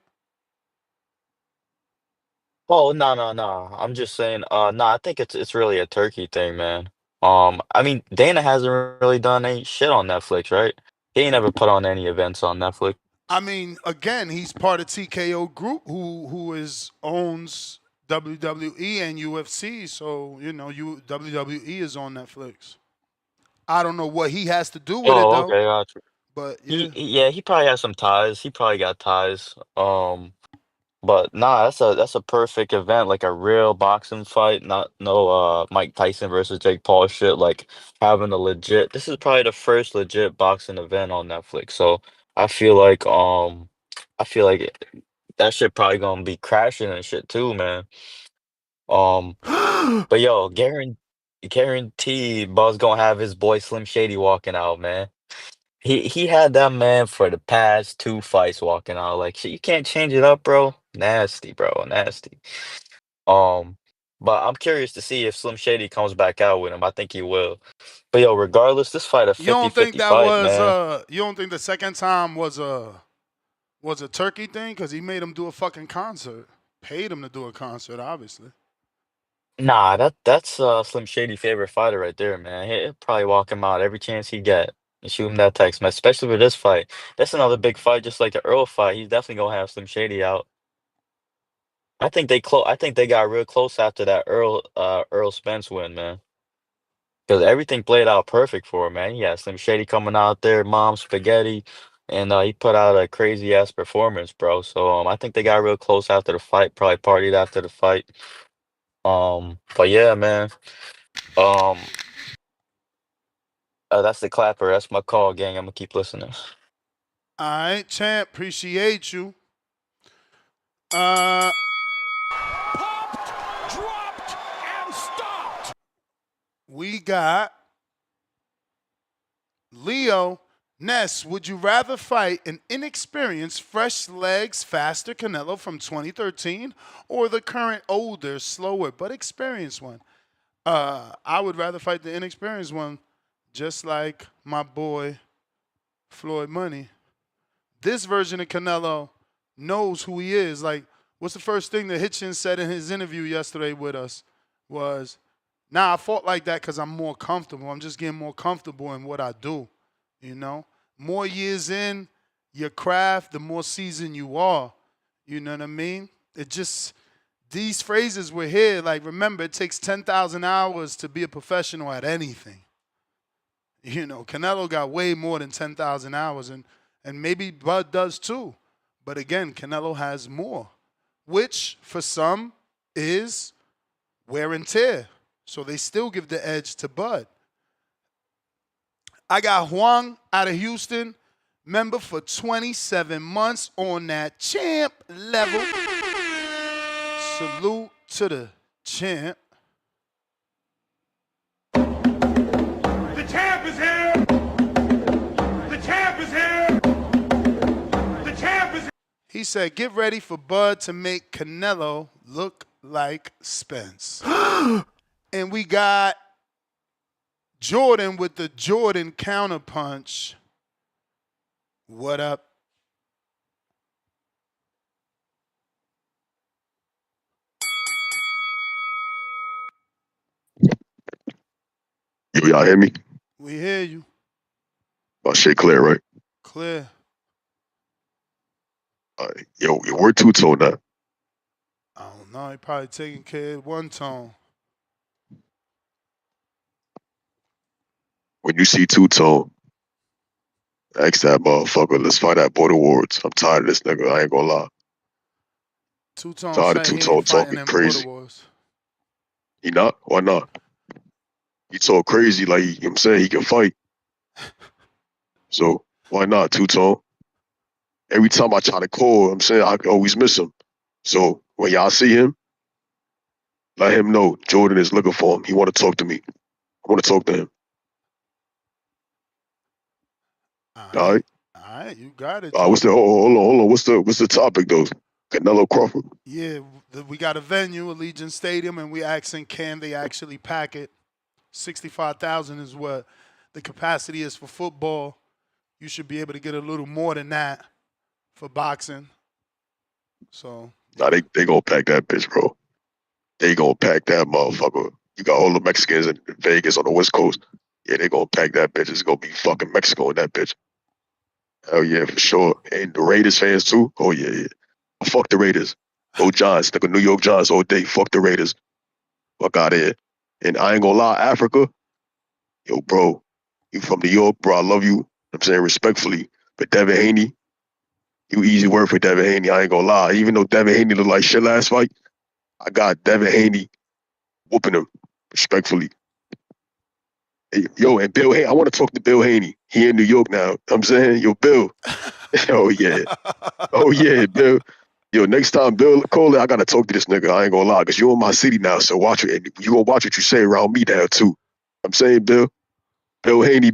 Oh, no, no, no. I'm just saying, no, I think it's really a turkey thing, man. I mean, Dana hasn't really done any shit on Netflix, right? He ain't ever put on any events on Netflix. I mean, again, he's part of TKO Group, who owns WWE and UFC. So WWE is on Netflix. I don't know what he has to do with it Oh, though, okay, gotcha. but yeah. Yeah, he probably has some ties. He probably got ties. But nah, that's a perfect event, like a real boxing fight, not no Mike Tyson versus Jake Paul shit, like having a legit this is probably the first legit boxing event on Netflix. So I feel like that shit probably gonna be crashing and shit too, man. Um but yo, guarantee Buzz gonna have his boy Slim Shady walking out, man. He had that man for the past two fights walking out. Like shit, you can't change it up, bro. Nasty, bro. Nasty. Um, but I'm curious to see if Slim Shady comes back out with him. I think he will. But yo, regardless, this fight a You don't think 50-50 that fight, was man. you don't think the second time was a turkey thing? Because he made him do a fucking concert. Paid him to do a concert, obviously. Nah, that's Slim Shady favorite fighter right there, man. He'll probably walk him out every chance he get. And shoot him that text, man. Especially for this fight. That's another big fight, just like the Earl fight. He's definitely gonna have Slim Shady out. I think they got real close after that Earl Spence win, man. Because everything played out perfect for him, man. He had Slim Shady coming out there, mom spaghetti, and he put out a crazy ass performance, bro. So I think they got real close after the fight. Probably partied after the fight. But yeah, man. Um, that's the clapper. That's my call, gang. I'm gonna keep listening. All right, champ. Appreciate you. Dropped and stopped. We got Leo. Ness, would you rather fight an inexperienced, fresh legs, faster Canelo from 2013 or the current older, slower, but experienced one? I would rather fight the inexperienced one, just like my boy Floyd Money. This version of Canelo knows who he is. Like, what's the first thing that Hitchens said in his interview yesterday with us was, I fought like that because I'm more comfortable. I'm just getting more comfortable in what I do, you know? More years in your craft, the more seasoned you are. You know what I mean? It just, these phrases were here. Like, remember, it takes 10,000 hours to be a professional at anything. You know, Canelo got way more than 10,000 hours, and maybe Bud does too. But again, Canelo has more, which for some is wear and tear. So they still give the edge to Bud. I got Huang out of Houston, member for 27 months on that champ level. Salute to the champ. The champ is here. The champ is here. The champ is here. He said, get ready for Bud to make Canelo look like Spence. And we got Jordan with the Jordan counterpunch. What up? Yo, y'all hear me? We hear you. My shit clear, right? Clear. Yo, where Two-Tone at? I don't know. He probably taking care of one tone. When you see Two-Tone, ask that motherfucker, let's fight at Border Wars. I'm tired of this nigga, I ain't gonna lie. Two-Tone Tired of say he Two-Tone ain't fighting talking in crazy. Border Wars. He not? Why not? He talk crazy like, you know what I'm saying, he can fight. So, why not, Two-Tone? Every time I try to call, I'm saying I always miss him. So, when y'all see him, let him know Jordan is looking for him. He want to talk to me. I want to talk to him. All right? All right, you got it. What's the, hold on. What's the topic, though? Canelo Crawford. Yeah, we got a venue, Allegiant Stadium, and we asking, can they actually pack it? 65,000 is what the capacity is for football. You should be able to get a little more than that for boxing. So Nah, they gonna pack that bitch, bro. They gonna pack that motherfucker. You got all the Mexicans in Vegas on the West Coast. Yeah, they gonna pack that bitch. It's gonna be fucking Mexico in that bitch. Hell yeah, for sure. And the Raiders fans too. Oh yeah. Fuck the Raiders. Go Giants. Like a New York Giants all day. Fuck the Raiders. Fuck out of here. And I ain't gonna lie, Africa. Yo, bro, you from New York, bro. I love you. I'm saying respectfully, but Devin Haney, you easy word for Devin Haney. I ain't gonna lie. Even though Devin Haney looked like shit last fight, I got Devin Haney whooping him respectfully. Hey, yo, and Bill Haney, I want to talk to Bill Haney. He in New York now. I'm saying, yo, Bill. Oh yeah, Bill. Yo, next time Bill call it, I gotta talk to this nigga. I ain't gonna lie, cause you in my city now, so watch it. And you gonna watch what you say around me now too. I'm saying, Bill Haney.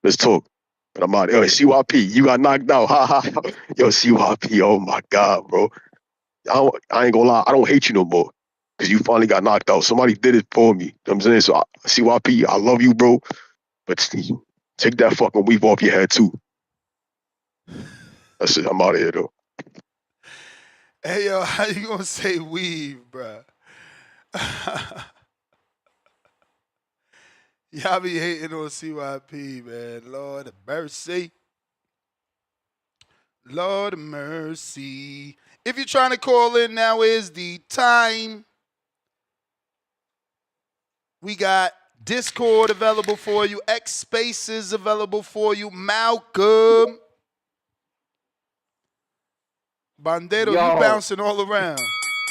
Let's talk. But I'm out. Yo, CYP, you got knocked out. Ha ha. Yo, CYP. Oh my God, bro. I ain't gonna lie. I don't hate you no more. Cause you finally got knocked out. Somebody did it for me. You know what I'm saying? So CYP, I love you, bro. But take that fucking weave off your head too. That's it. I'm out of here though. Hey, yo, how you gonna say weave, bruh? Y'all be hating on CYP, man. Lord of mercy. Lord of mercy. If you're trying to call in, now is the time. We got Discord available for you. X Spaces available for you. Malcolm. Bandero, you Yo, bouncing all around.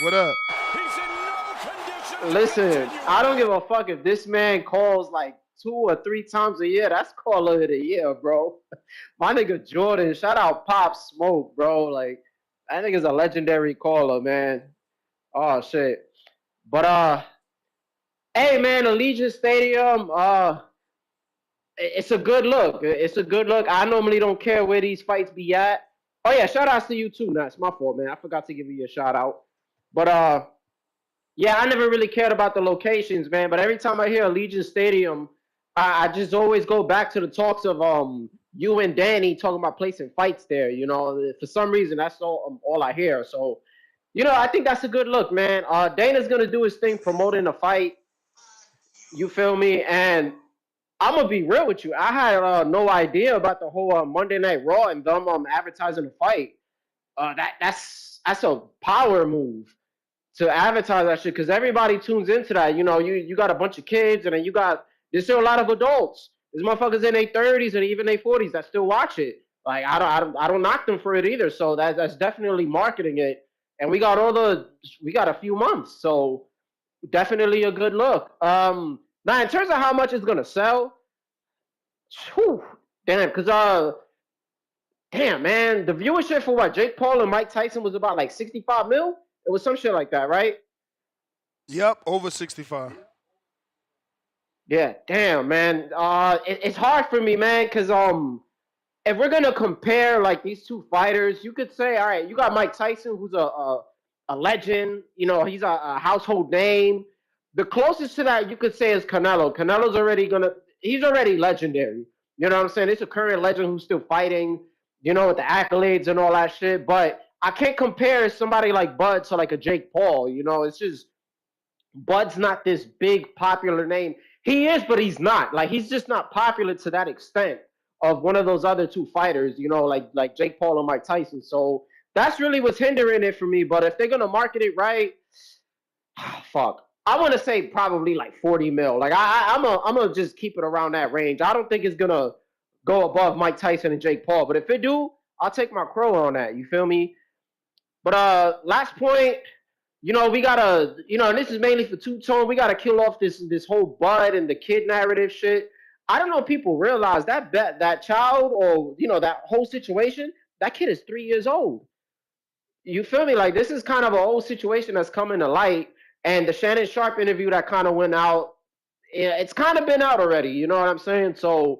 What up? listen, I don't give a fuck if this man calls like 2 or 3 times a year. That's caller of the year, bro. My nigga Jordan, shout out Pop Smoke, bro. Like, that nigga's a legendary caller, man. Oh shit. But hey man, Allegiant Stadium, it's a good look. It's a good look. I normally don't care where these fights be at. Oh yeah, shout outs to you too. Nah, it's my fault, man. I forgot to give you a shout out. But yeah, I never really cared about the locations, man. But every time I hear Allegiant Stadium, I just always go back to the talks of you and Danny talking about placing fights there. You know, for some reason that's all I hear. So, you know, I think that's a good look, man. Dana's gonna do his thing promoting the fight. You feel me? And I'm gonna be real with you. I had no idea about the whole Monday Night Raw and them advertising the fight. That's a power move to advertise that shit because everybody tunes into that. You know, you got a bunch of kids and then there's still a lot of adults. There's motherfuckers in their 30s and even their 40s that still watch it. Like I don't knock them for it either. So that's definitely marketing it. And we got a few months, so definitely a good look. Now in terms of how much it's gonna sell, whew, damn, because damn man, the viewership for what Jake Paul and Mike Tyson was about like 65 mil. It was some shit like that, right? Yep, over 65. Yeah, damn, man. It's hard for me, man, because if we're gonna compare like these two fighters, you could say, all right, you got Mike Tyson, who's a legend. You know, he's a household name. The closest to that you could say is Canelo. He's already legendary. You know what I'm saying? It's a current legend who's still fighting. You know, with the accolades and all that shit. But I can't compare somebody like Bud to like a Jake Paul. You know, it's just Bud's not this big popular name. He is, but he's not. Like he's just not popular to that extent of one of those other two fighters, you know, like Jake Paul and Mike Tyson. So that's really what's hindering it for me. But if they're gonna market it right, fuck. I want to say probably like 40 mil. Like I'm gonna just keep it around that range. I don't think it's gonna go above Mike Tyson and Jake Paul. But if it do, I'll take my crow on that. You feel me? But last point, you know, we gotta, you know, and this is mainly for Two-Tone, we gotta kill off this whole Bud and the kid narrative shit. I don't know if people realize that child or, you know, that whole situation, that kid is 3 years old. You feel me? Like this is kind of an old situation that's coming to light. And the Shannon Sharp interview that kind of went out, yeah, it's kind of been out already. You know what I'm saying? So,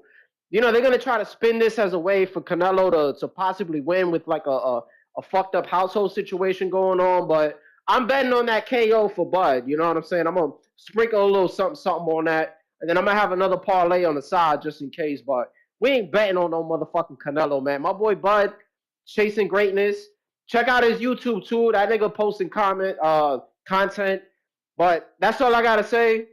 you know, they're gonna try to spin this as a way for Canelo to possibly win with like a fucked up household situation going on. But I'm betting on that KO for Bud. You know what I'm saying? I'm gonna sprinkle a little something on that, and then I'm gonna have another parlay on the side just in case. But we ain't betting on no motherfucking Canelo, man. My boy Bud chasing greatness. Check out his YouTube too. That nigga posting content. But that's all I gotta say.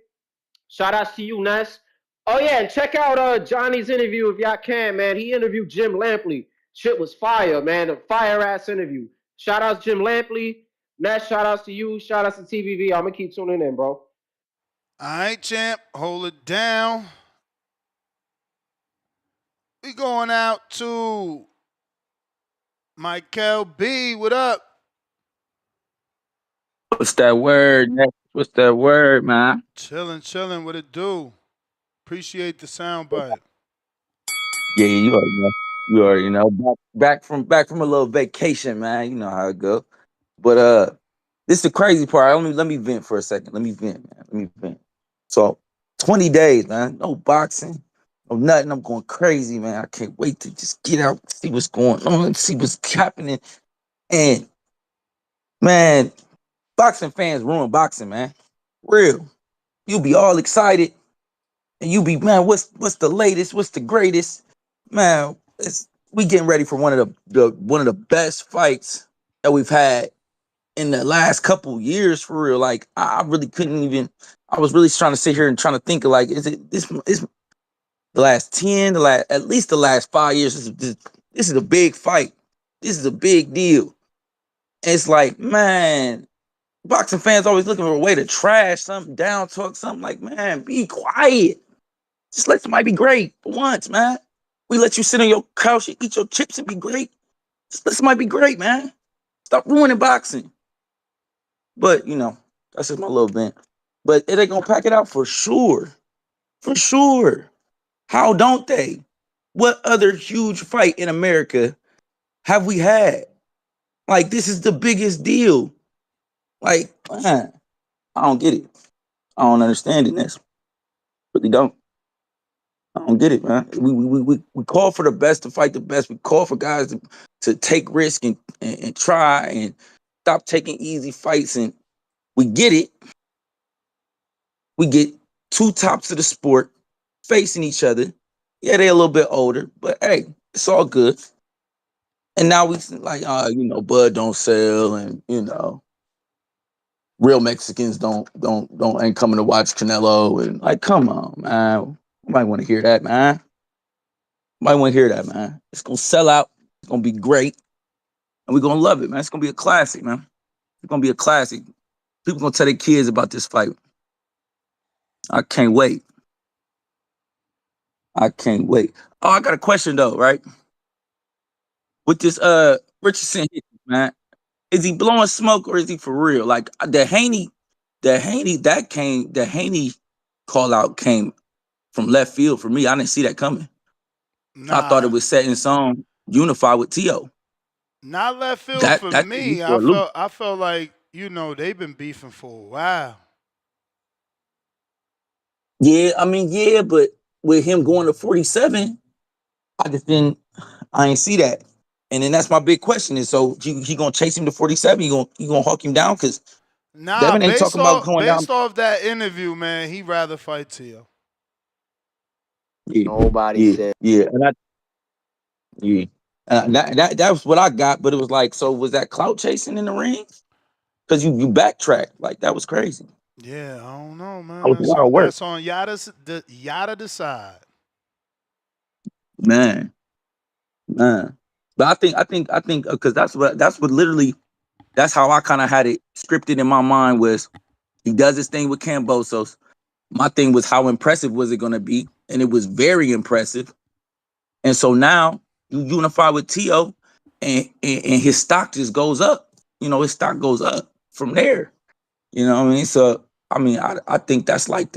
Shout outs to you, Ness. Oh yeah, and check out Johnny's interview if y'all can, man. He interviewed Jim Lampley. Shit was fire, man. A fire ass interview. Shout outs Jim Lampley. Ness, shout outs to you. Shout outs to TVV. I'm gonna keep tuning in, bro. All right, champ. Hold it down. We going out to Michael B. What up? What's that word? What's that word, man? Chilling. What it do? Appreciate the soundbite. Yeah, you already know. You already know. Back from a little vacation, man. You know how it go. But this is the crazy part. Let me vent for a second. Let me vent, man. Let me vent. So 20 days, man. No boxing, no nothing. I'm going crazy, man. I can't wait to just get out, see what's going on, see what's happening. And man, boxing fans ruin boxing, man. Real. You be all excited. And you be, man, what's the latest? What's the greatest? Man, we getting ready for one of the best fights that we've had in the last couple years, for real. Like I really couldn't even. I was really trying to sit here and trying to think of like, is it this? Is the last 10, at least the last 5 years? This is a big fight. This is a big deal. And it's like, man, boxing fans always looking for a way to trash something, down talk something. Like, man, be quiet. Just let somebody be great for once, man. We let you sit on your couch and eat your chips and be great. Just let somebody be great, man. Stop ruining boxing. But, that's just my little vent. But are they going to pack it out? For sure. For sure. How don't they? What other huge fight in America have we had? Like, this is the biggest deal. Like, man, I don't get it. I don't understand it, Ness. Really don't. I don't get it, man. We call for the best to fight the best. We call for guys to take risk and try and stop taking easy fights. And we get it. We get two tops of the sport facing each other. Yeah, they're a little bit older, but hey, it's all good. And now we like, Bud don't sell, and real Mexicans don't ain't coming to watch Canelo, and like, come on, man. You might want to hear that, man. Might want to hear that, man. It's gonna sell out. It's gonna be great, and we're gonna love it, man. It's gonna be a classic, man. It's gonna be a classic. People gonna tell their kids about this fight. I can't wait. I can't wait. Oh, I got a question though, right? With this Richardson, man, is he blowing smoke or is he for real? Like the Haney call out came from left field for me. I didn't see that coming. I thought it was set in stone, unified with T.O. Not left field That for that threw me me. for a loop. I felt like they've been beefing for a while. Yeah, I mean, yeah, but with him going to 47, I ain't see that. And then that's my big question is, so he gonna chase him to 47? He gonna hawk him down? Because Nah, Devin ain't based talking about off going down. based off that interview, man, he'd rather fight Tio. Yeah, Nobody yeah, said. yeah, yeah. That was what I got, but it was like, so was that clout chasing in the ring? Because you backtracked, like that was crazy. Yeah, I don't know, That man. was a lot of work, That's on Yada decide. man. Man. But I think because that's what literally, that's how I kind of had it scripted in my mind, was he does this thing with Cambosos. My thing was, how impressive was it going to be? And it was very impressive. And so now you unify with T.O. and his stock just goes up. His stock goes up from there. You know what I mean? So I mean, I think that's like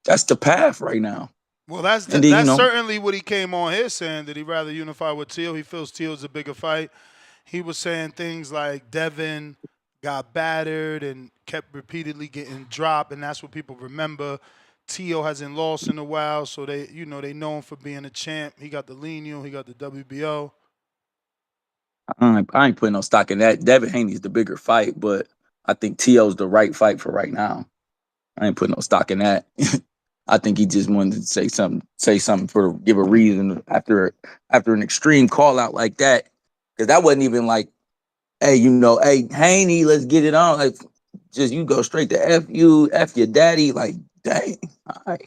that's the path right now. Well, And then that's certainly what he came on here saying, that he'd rather unify with Tio. He feels Tio's a bigger fight. He was saying things like Devin got battered and kept repeatedly getting dropped, and that's what people remember. Tio hasn't lost in a while, so they know him for being a champ. He got the Lenial, he got the WBO. I ain't putting no stock in that. Devin Haney's the bigger fight, but I think T.O.'s the right fight for right now. I ain't putting no stock in that. I think he just wanted to say something for give a reason after an extreme call out like that. Because that wasn't even like, hey, hey, Haney, let's get it on. Like, just you go straight to F you, F your daddy. Like, dang, all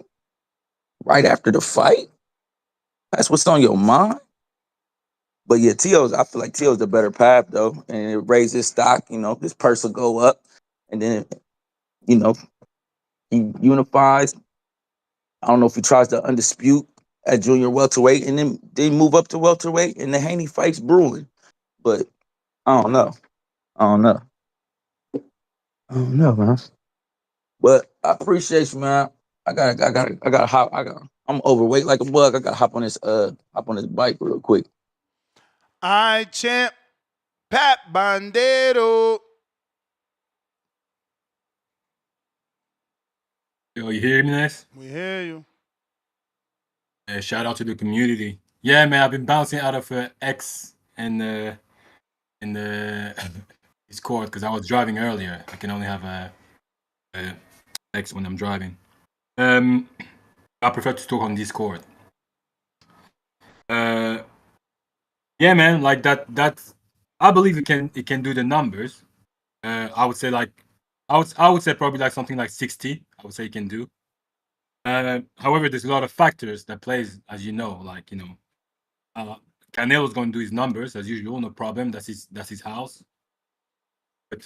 right after the fight. That's what's on your mind. But yeah, I feel like T.O.'s the better path though, and it raises stock. His purse will go up, and then you know he unifies. I don't know if he tries to undispute at junior welterweight, and then they move up to welterweight, and the Haney fight's brewing. But I don't know. I don't know. I don't know, man. But I appreciate you, man. I gotta hop. I'm overweight like a bug. I gotta hop on this bike real quick. I champ Pat Bandero. Yo, you hear me, Ness? We hear you. Shout out to the community. Yeah, man, I've been bouncing out of X and in the Discord because I was driving earlier. I can only have a X when I'm driving. I prefer to talk on Discord. Yeah, man, like that. I believe it can do the numbers. I would say like I would say probably like something like 60. I would say he can do. However, there's a lot of factors that plays, as you know, like uh, Canelo's going to do his numbers as usual, no problem. That's his house. But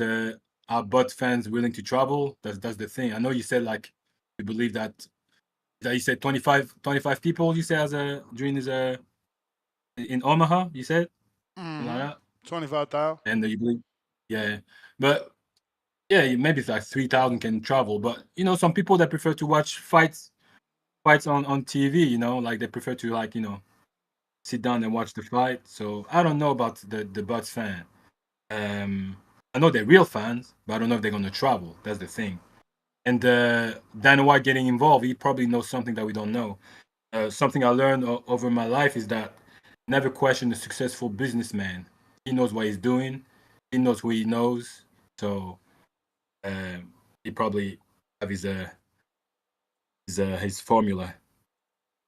are Bud fans willing to travel? That's the thing. I know you said like you believe that you said 25 people. You said as a during his in Omaha. You said something like Mm-hmm. that, 25,000. and you believe, yeah. But yeah, maybe it's like 3,000 can travel. But some people that prefer to watch fights on TV. Like they prefer to like sit down and watch the fight. So I don't know about the Bucks fan. Um, I know they're real fans, but I don't know if they're gonna travel. That's the thing. And Dana White getting involved, he probably knows something that we don't know. Something I learned over my life is that never question a successful businessman. He knows what he's doing. He knows who he knows. So he probably have his formula.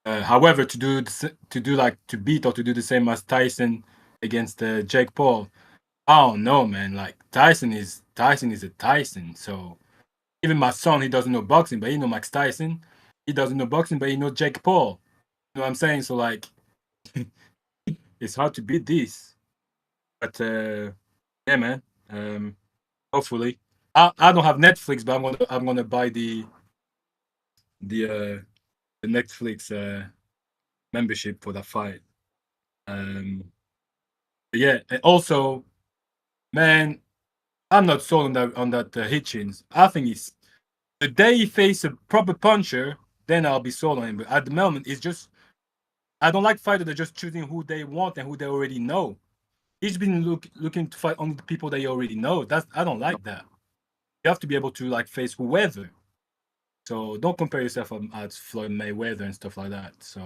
However, to beat or to do the same as Tyson against Jake Paul, I don't know, man. Like Tyson is a Tyson. So even my son, he doesn't know boxing, but he know Max Tyson. He doesn't know boxing, but he know Jake Paul. You know what I'm saying? So like, it's hard to beat this. But yeah, man. Hopefully, I don't have Netflix, but I'm gonna buy the uh, the Netflix membership for that fight. Um, yeah. And also, man, I'm not sold on that Hitchens. I think it's the day he face a proper puncher, then I'll be sold on him. But at the moment, it's just I don't like fighters that are just choosing who they want and who they already know. He's been looking to fight only the people that you already know. I don't like that. You have to be able to like face whoever. So don't compare yourself at Floyd Mayweather and stuff like that. So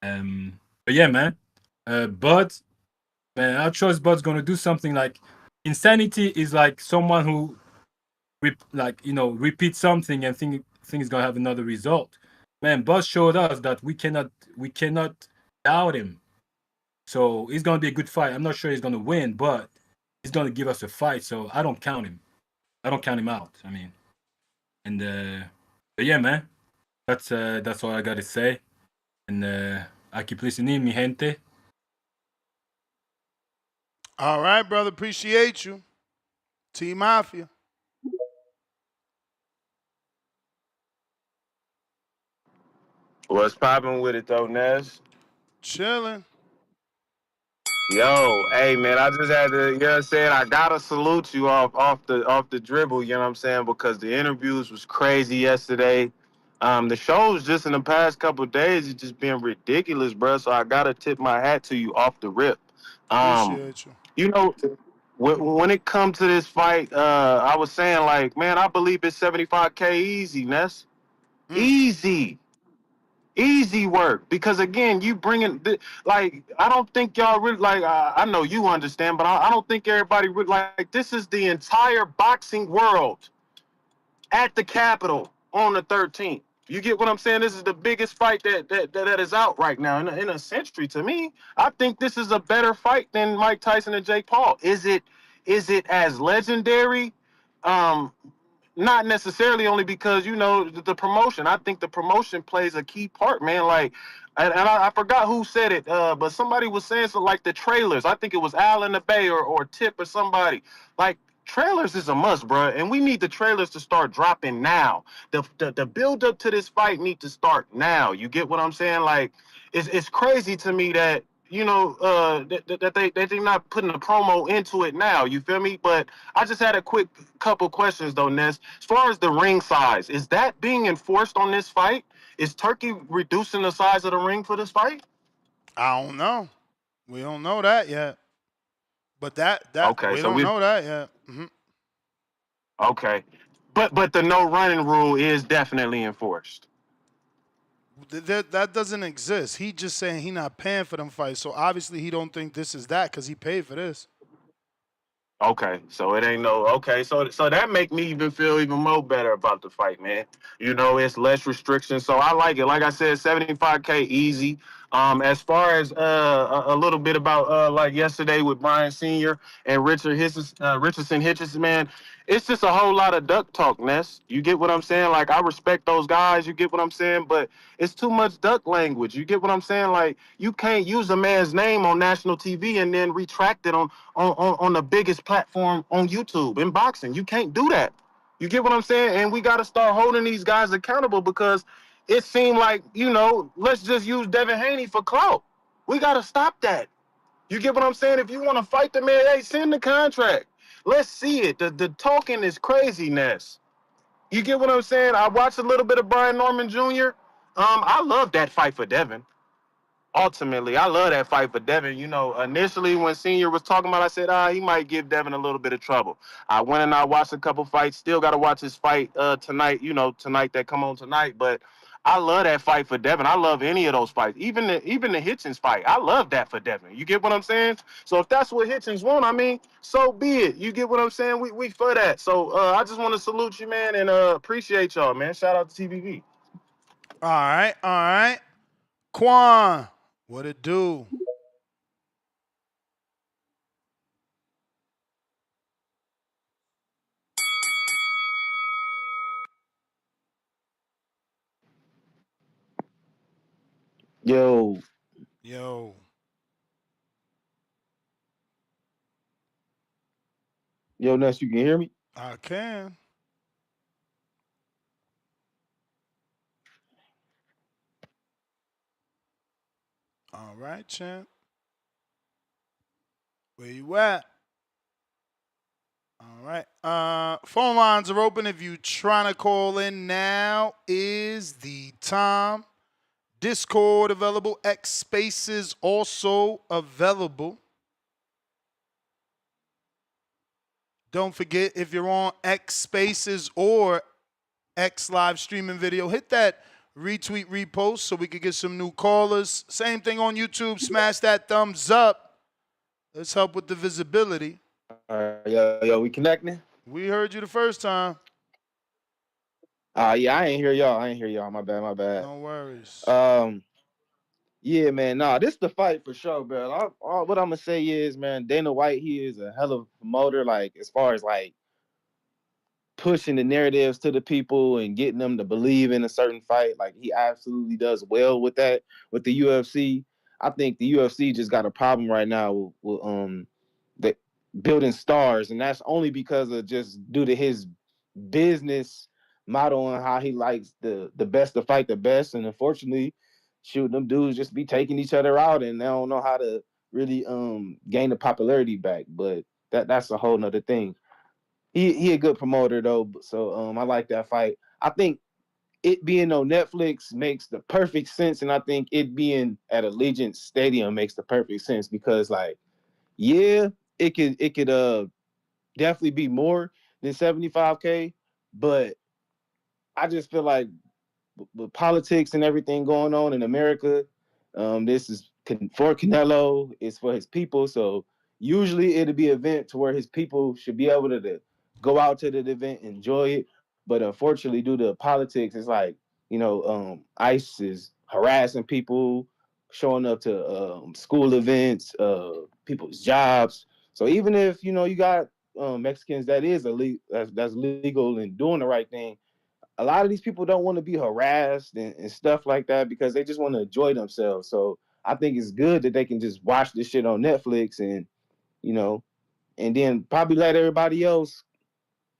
but yeah, man. Bud, man, I trust Bud's gonna do something like insanity is like someone who repeat something and think is gonna have another result. Man, Buzz showed us that we cannot doubt him. So it's gonna be a good fight. I'm not sure he's gonna win, but he's gonna give us a fight. So I don't count him. I don't count him out. I mean, and but yeah, man, that's all I gotta say. And I keep listening, mi gente. All right, brother. Appreciate you. T Mafia. What's popping with it though, Ness? Chilling. Yo, hey man, I just had to, you know what I'm saying? I gotta salute you off the dribble, you know what I'm saying? Because the interviews was crazy yesterday. The shows just in the past couple of days it's just been ridiculous, bro. So I gotta tip my hat to you off the rip. Um, Appreciate you. you know, when it comes to this fight, I was saying like, man, I believe it's 75K easy, Ness. Easy. Easy work, because again, you bringing like I don't think y'all really like. I know you understand, but I don't think everybody really like. This is the entire boxing world at the Capitol on the 13th. You get what I'm saying? This is the biggest fight that is out right now in a century. To me, I think this is a better fight than Mike Tyson and Jake Paul. Is it as legendary? Um, Not necessarily, only because the promotion. I think the promotion plays a key part, man. Like, and I forgot who said it, but somebody was saying so, like the trailers. I think it was Al in the Bay or Tip or somebody. Like, trailers is a must, bro, and we need the trailers to start dropping now. The build up to this fight need to start now. You get what I'm saying? Like, it's crazy to me that that they're not putting a promo into it now. You feel me? But I just had a quick couple questions though, Ness. As far as the ring size, is that being enforced on this fight? Is Turkey reducing the size of the ring for this fight? I don't know. We don't know that yet. But that Okay, we so don't we know that yet. okay, but the no running rule is definitely enforced. That doesn't exist. He just saying he not paying for them fights. So obviously he don't think this is that because he paid for this. Okay, so it ain't no okay. So that make me even feel even more better about the fight, man. You know, it's less restrictions, so I like it. Like I said, 75K easy. As far as a little bit about like yesterday with Brian Senior and Richardson Hitchens, man, it's just a whole lot of duck talk, Ness. You get what I'm saying? Like I respect those guys. You get what I'm saying? But it's too much duck language. You get what I'm saying? Like you can't use a man's name on national TV and then retract it on the biggest platform on YouTube in boxing. You can't do that. You get what I'm saying? And we got to start holding these guys accountable because it seemed like, you know, let's just use Devin Haney for clout. We got to stop that. You get what I'm saying? If you want to fight the man, hey, send the contract. Let's see it. The talking is craziness. You get what I'm saying? I watched a little bit of Brian Norman Jr. I love that fight for Devin. Ultimately, I love that fight for Devin. You know, initially when Senior was talking about, I said, he might give Devin a little bit of trouble. I went and I watched a couple fights. Still got to watch his fight tonight. You know, tonight that come on tonight. But I love that fight for Devin. I love any of those fights, even the Hitchens fight. I love that for Devin. You get what I'm saying? So if that's what Hitchens want, I mean, so be it. You get what I'm saying? We for that. So I just want to salute you, man, and appreciate y'all, man. Shout out to TVV. All right, all right. Quan, what it do? Yo, Yo, Ness, you can hear me? I can. All right, champ. Where you at? All right. Phone lines are open. If you trying to call in, now is the time. Discord available. X Spaces also available. Don't forget, if you're on X Spaces or X live streaming video, hit that retweet, repost so we could get some new callers. Same thing on YouTube. Smash that thumbs up. Let's help with the visibility. All right, yo, we connecting? We heard you the first time. Yeah, I ain't hear y'all. My bad. No worries. Yeah, man. Nah, this the fight for sure, bro. What I'm gonna say is, man, Dana White, he is a hell of a promoter. Like, as far as like pushing the narratives to the people and getting them to believe in a certain fight, like he absolutely does well with that. With the UFC, I think the UFC just got a problem right now with the building stars, and that's only because of just due to his business model and how he likes the best to fight the best. And unfortunately, shoot, them dudes just be taking each other out and they don't know how to really gain the popularity back. But that's a whole nother thing. He a good promoter though, so I like that fight. I think it being on Netflix makes the perfect sense, and I think it being at Allegiant Stadium makes the perfect sense because, like, yeah, it could definitely be more than 75K, but I just feel like with politics and everything going on in America, this is for Canelo. It's for his people. So usually it'll be an event to where his people should be able to go out to the event, enjoy it. But unfortunately, due to politics, it's like, ICE is harassing people, showing up to school events, people's jobs. So even if you got Mexicans that's legal and doing the right thing, a lot of these people don't want to be harassed and stuff like that because they just want to enjoy themselves. So I think it's good that they can just watch this shit on Netflix and, you know, and then probably let everybody else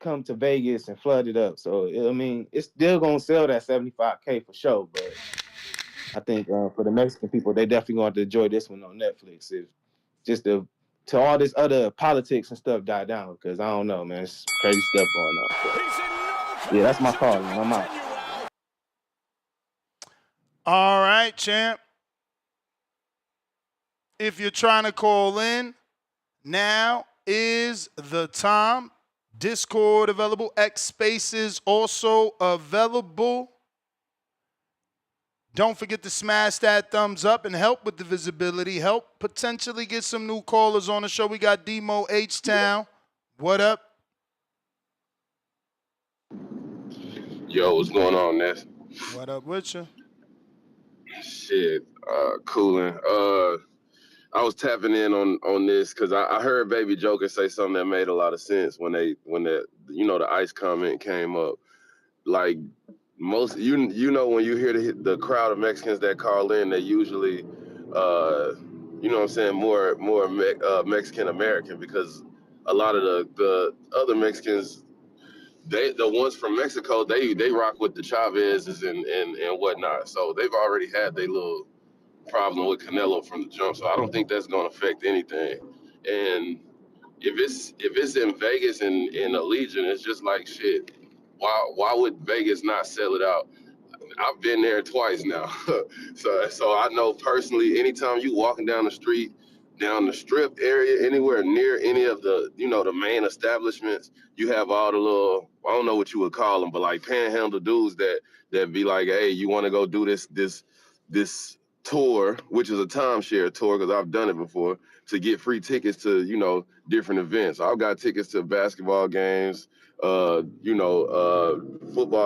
come to Vegas and flood it up. So, I mean, it's still going to sell that 75K for sure. But I think for the Mexican people, they definitely going to enjoy this one on Netflix. If just to all this other politics and stuff die down, because I don't know, man, it's crazy stuff going on. So, yeah, that's my call, man. I'm out. All right, champ. If you're trying to call in, now is the time. Discord available. X Spaces also available. Don't forget to smash that thumbs up and help with the visibility. Help potentially get some new callers on the show. We got Demo H-Town. What up? Yo, what's going on, Ness? What up with you? Shit, cooling. I was tapping in on this because I heard Baby Joker say something that made a lot of sense when the the ice comment came up. Like most when you hear the crowd of Mexicans that call in, they usually what I'm saying, more Mexican American, because a lot of the other Mexicans, the ones from Mexico, they rock with the Chavezes and whatnot. So they've already had their little problem with Canelo from the jump. So I don't think that's going to affect anything. And if it's in Vegas and in Allegiant, it's just like shit. Why would Vegas not sell it out? I've been there twice now, so I know personally. Anytime you walking down the street, down the strip area, anywhere near any of the main establishments, you have all the little, I don't know what you would call them, but like panhandle dudes that be like, hey, you want to go do this tour, which is a timeshare tour because I've done it before, to get free tickets to different events. I've got tickets to basketball games, football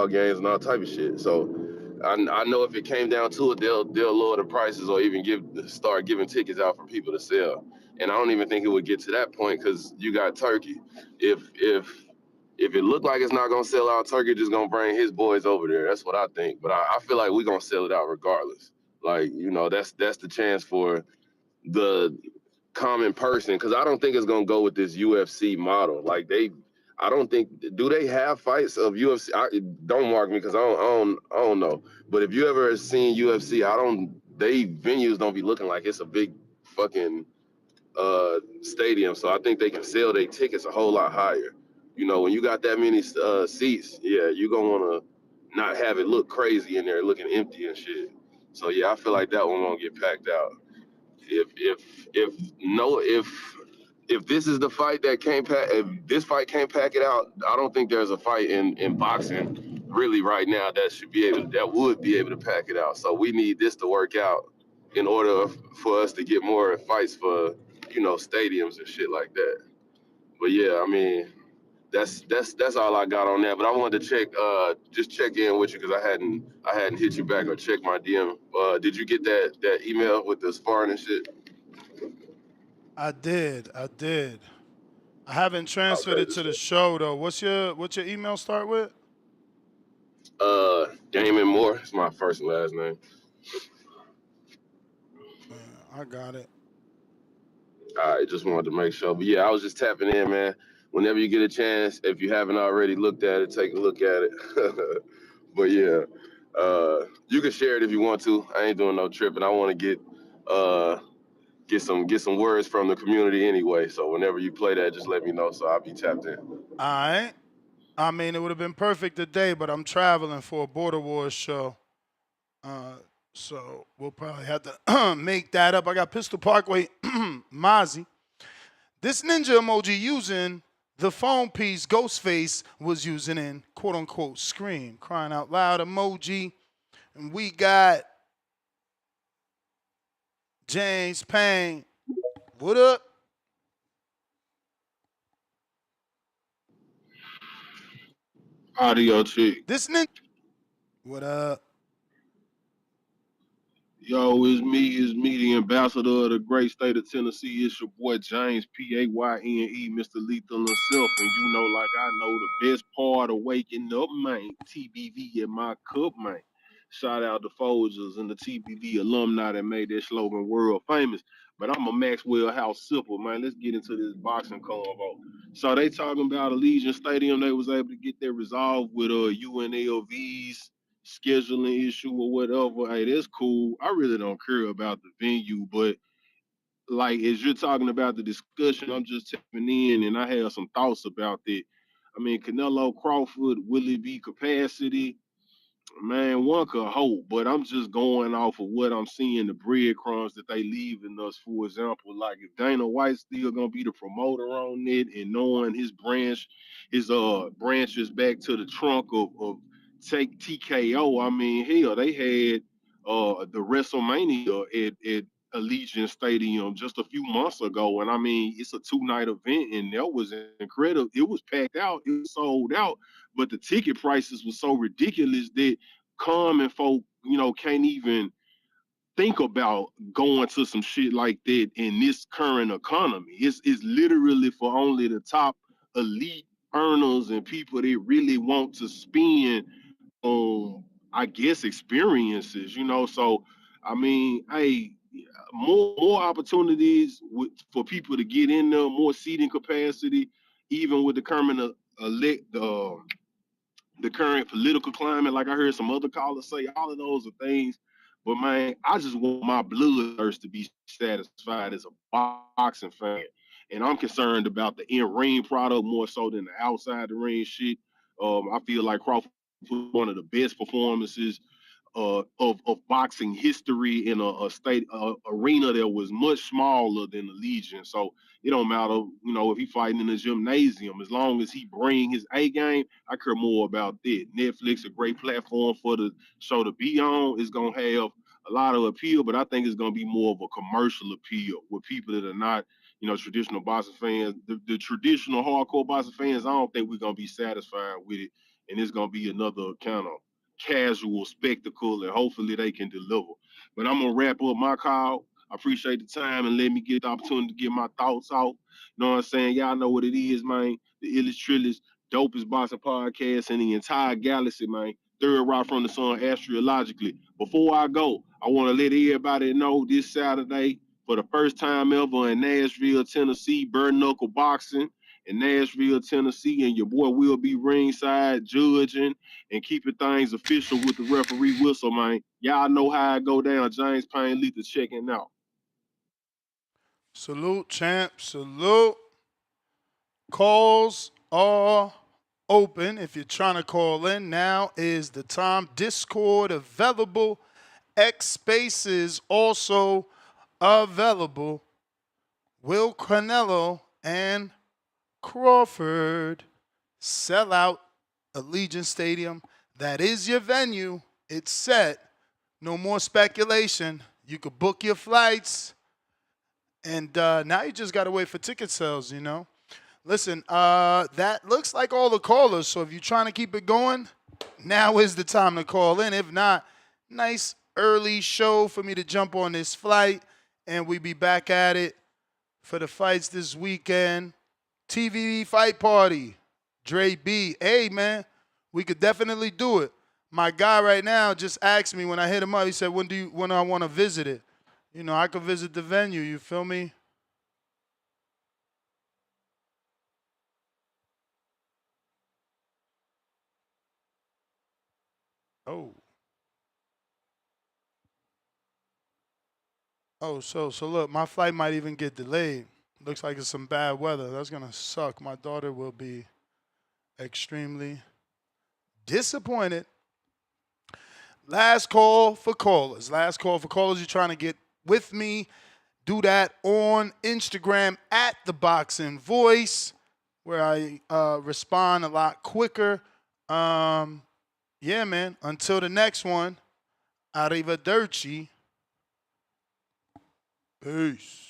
games and all type of shit. So I know if it came down to it, they'll lower the prices or even start giving tickets out for people to sell. And I don't even think it would get to that point because you got Turkey. If it looked like it's not gonna sell out, Turkey just gonna bring his boys over there. That's what I think. But I feel like we're gonna sell it out regardless. Like that's the chance for the common person, because I don't think it's gonna go with this UFC model. Like I don't think, do they have fights of UFC? Don't mark me because I don't know. But if you ever seen UFC, they venues don't be looking like it's a big fucking stadium. So I think they can sell their tickets a whole lot higher. When you got that many seats, yeah, you gonna wanna not have it look crazy in there, looking empty and shit. So yeah, I feel like that one won't get packed out. If if if no if this is the fight that can't pack, if this fight can't pack it out, I don't think there's a fight in boxing really right now that would be able to pack it out. So we need this to work out in order for us to get more fights for stadiums and shit like that. But yeah, I mean, that's all I got on that. But I wanted to just check in with you because I hadn't hit you back or checked my DM. Did you get that email with the sparring and shit? I did. I haven't transferred Okay, it to the show though. What's your email start with? Damon Moore. It's my first and last name. I got it. All right, just wanted to make sure. But yeah, I was just tapping in, man. Whenever you get a chance, if you haven't already looked at it, take a look at it. But yeah, you can share it if you want to. I ain't doing no tripping. I want to uh, get some words from the community anyway. So whenever you play that, just let me know so I'll be tapped in. All right. I mean, it would have been perfect today, but I'm traveling for a Border Wars show. So we'll probably have to make that up. I got Pistol Parkway, Mozzie. This ninja emoji using the phone piece Ghostface was using in quote unquote Scream, crying out loud emoji. And we got James Payne. What up? Audio chick. This ninja. What up? Yo, it's me, the ambassador of the great state of Tennessee. It's your boy James Payne, Mr. Lethal himself. And you know, like I know, the best part of waking up, man, TBV in my cup, man. Shout out to Folgers and the TBV alumni that made that slogan world famous. But I'm a Maxwell House sipper, man. Let's get into this boxing convo. So they talking about Allegiant Stadium. They was able to get that resolved with UNLV's scheduling issue or whatever. Hey, that's cool. I really don't care about the venue, but like as you're talking about the discussion, I'm just tapping in and I have some thoughts about that. I mean, Canelo Crawford, will it be capacity? Man, one could hope, but I'm just going off of what I'm seeing, the breadcrumbs that they leaving us. For example, like if Dana White's still gonna be the promoter on it, and knowing his branches back to the trunk of take TKO. I mean, hell, they had the WrestleMania at Allegiant Stadium just a few months ago, and I mean it's a 2-night event, and that was incredible. It was packed out, it was sold out, but the ticket prices were so ridiculous that common folk, can't even think about going to some shit like that in this current economy. It's literally for only the top elite earners and people that really want to spend on, I guess, experiences. So I mean, hey, more opportunities for people to get in there, more seating capacity, even with the current the current political climate. Like I heard some other callers say, all of those are things. But man, I just want my blood thirst to be satisfied as a boxing fan. And I'm concerned about the in-ring product more so than the outside the ring shit. I feel like Crawford put one of the best performances of boxing history in a state arena that was much smaller than the Legion. So it don't matter, if he fighting in a gymnasium, as long as he bring his A game. I care more about that. Netflix, a great platform for the show to be on. It's gonna have a lot of appeal, but I think it's gonna be more of a commercial appeal with people that are not, traditional boxing fans. The traditional hardcore boxing fans, I don't think we're gonna be satisfied with it, and it's gonna be another kind of casual spectacle, and hopefully they can deliver. But I'm gonna wrap up my call. I appreciate the time and let me get the opportunity to get my thoughts out. You know what I'm saying? Y'all know what it is, man. The illest, trillest, dopest boxing podcast in the entire galaxy, man. Third rock from the sun astrologically. Before I go, I want to let everybody know this Saturday, for the first time ever in Nashville, Tennessee, bare knuckle boxing in Nashville, Tennessee, and your boy will be ringside judging and keeping things official with the referee whistle, man. Y'all know how it go down. James Payne Letha checking out. Salute, champ. Salute. Calls are open. If you're trying to call in, now is the time. Discord available. X Spaces also available. Will Canelo and Crawford sell out Allegiant Stadium? That is your venue. It's set. No more speculation. You could book your flights. And now you just got to wait for ticket sales, Listen, that looks like all the callers. So if you're trying to keep it going, now is the time to call in. If not, nice early show for me to jump on this flight. And we be back at it for the fights this weekend. TV fight party. Dre B. Hey, man, we could definitely do it. My guy right now just asked me when I hit him up. He said, when I want to visit it? I could visit the venue. You feel me? Oh. Oh, so look, my flight might even get delayed. Looks like it's some bad weather. That's going to suck. My daughter will be extremely disappointed. Last call for callers. Last call for callers. You're trying to get with me. Do that on Instagram at ThaBoxingVoice, where I respond a lot quicker. Yeah, man. Until the next one, arrivederci. Peace.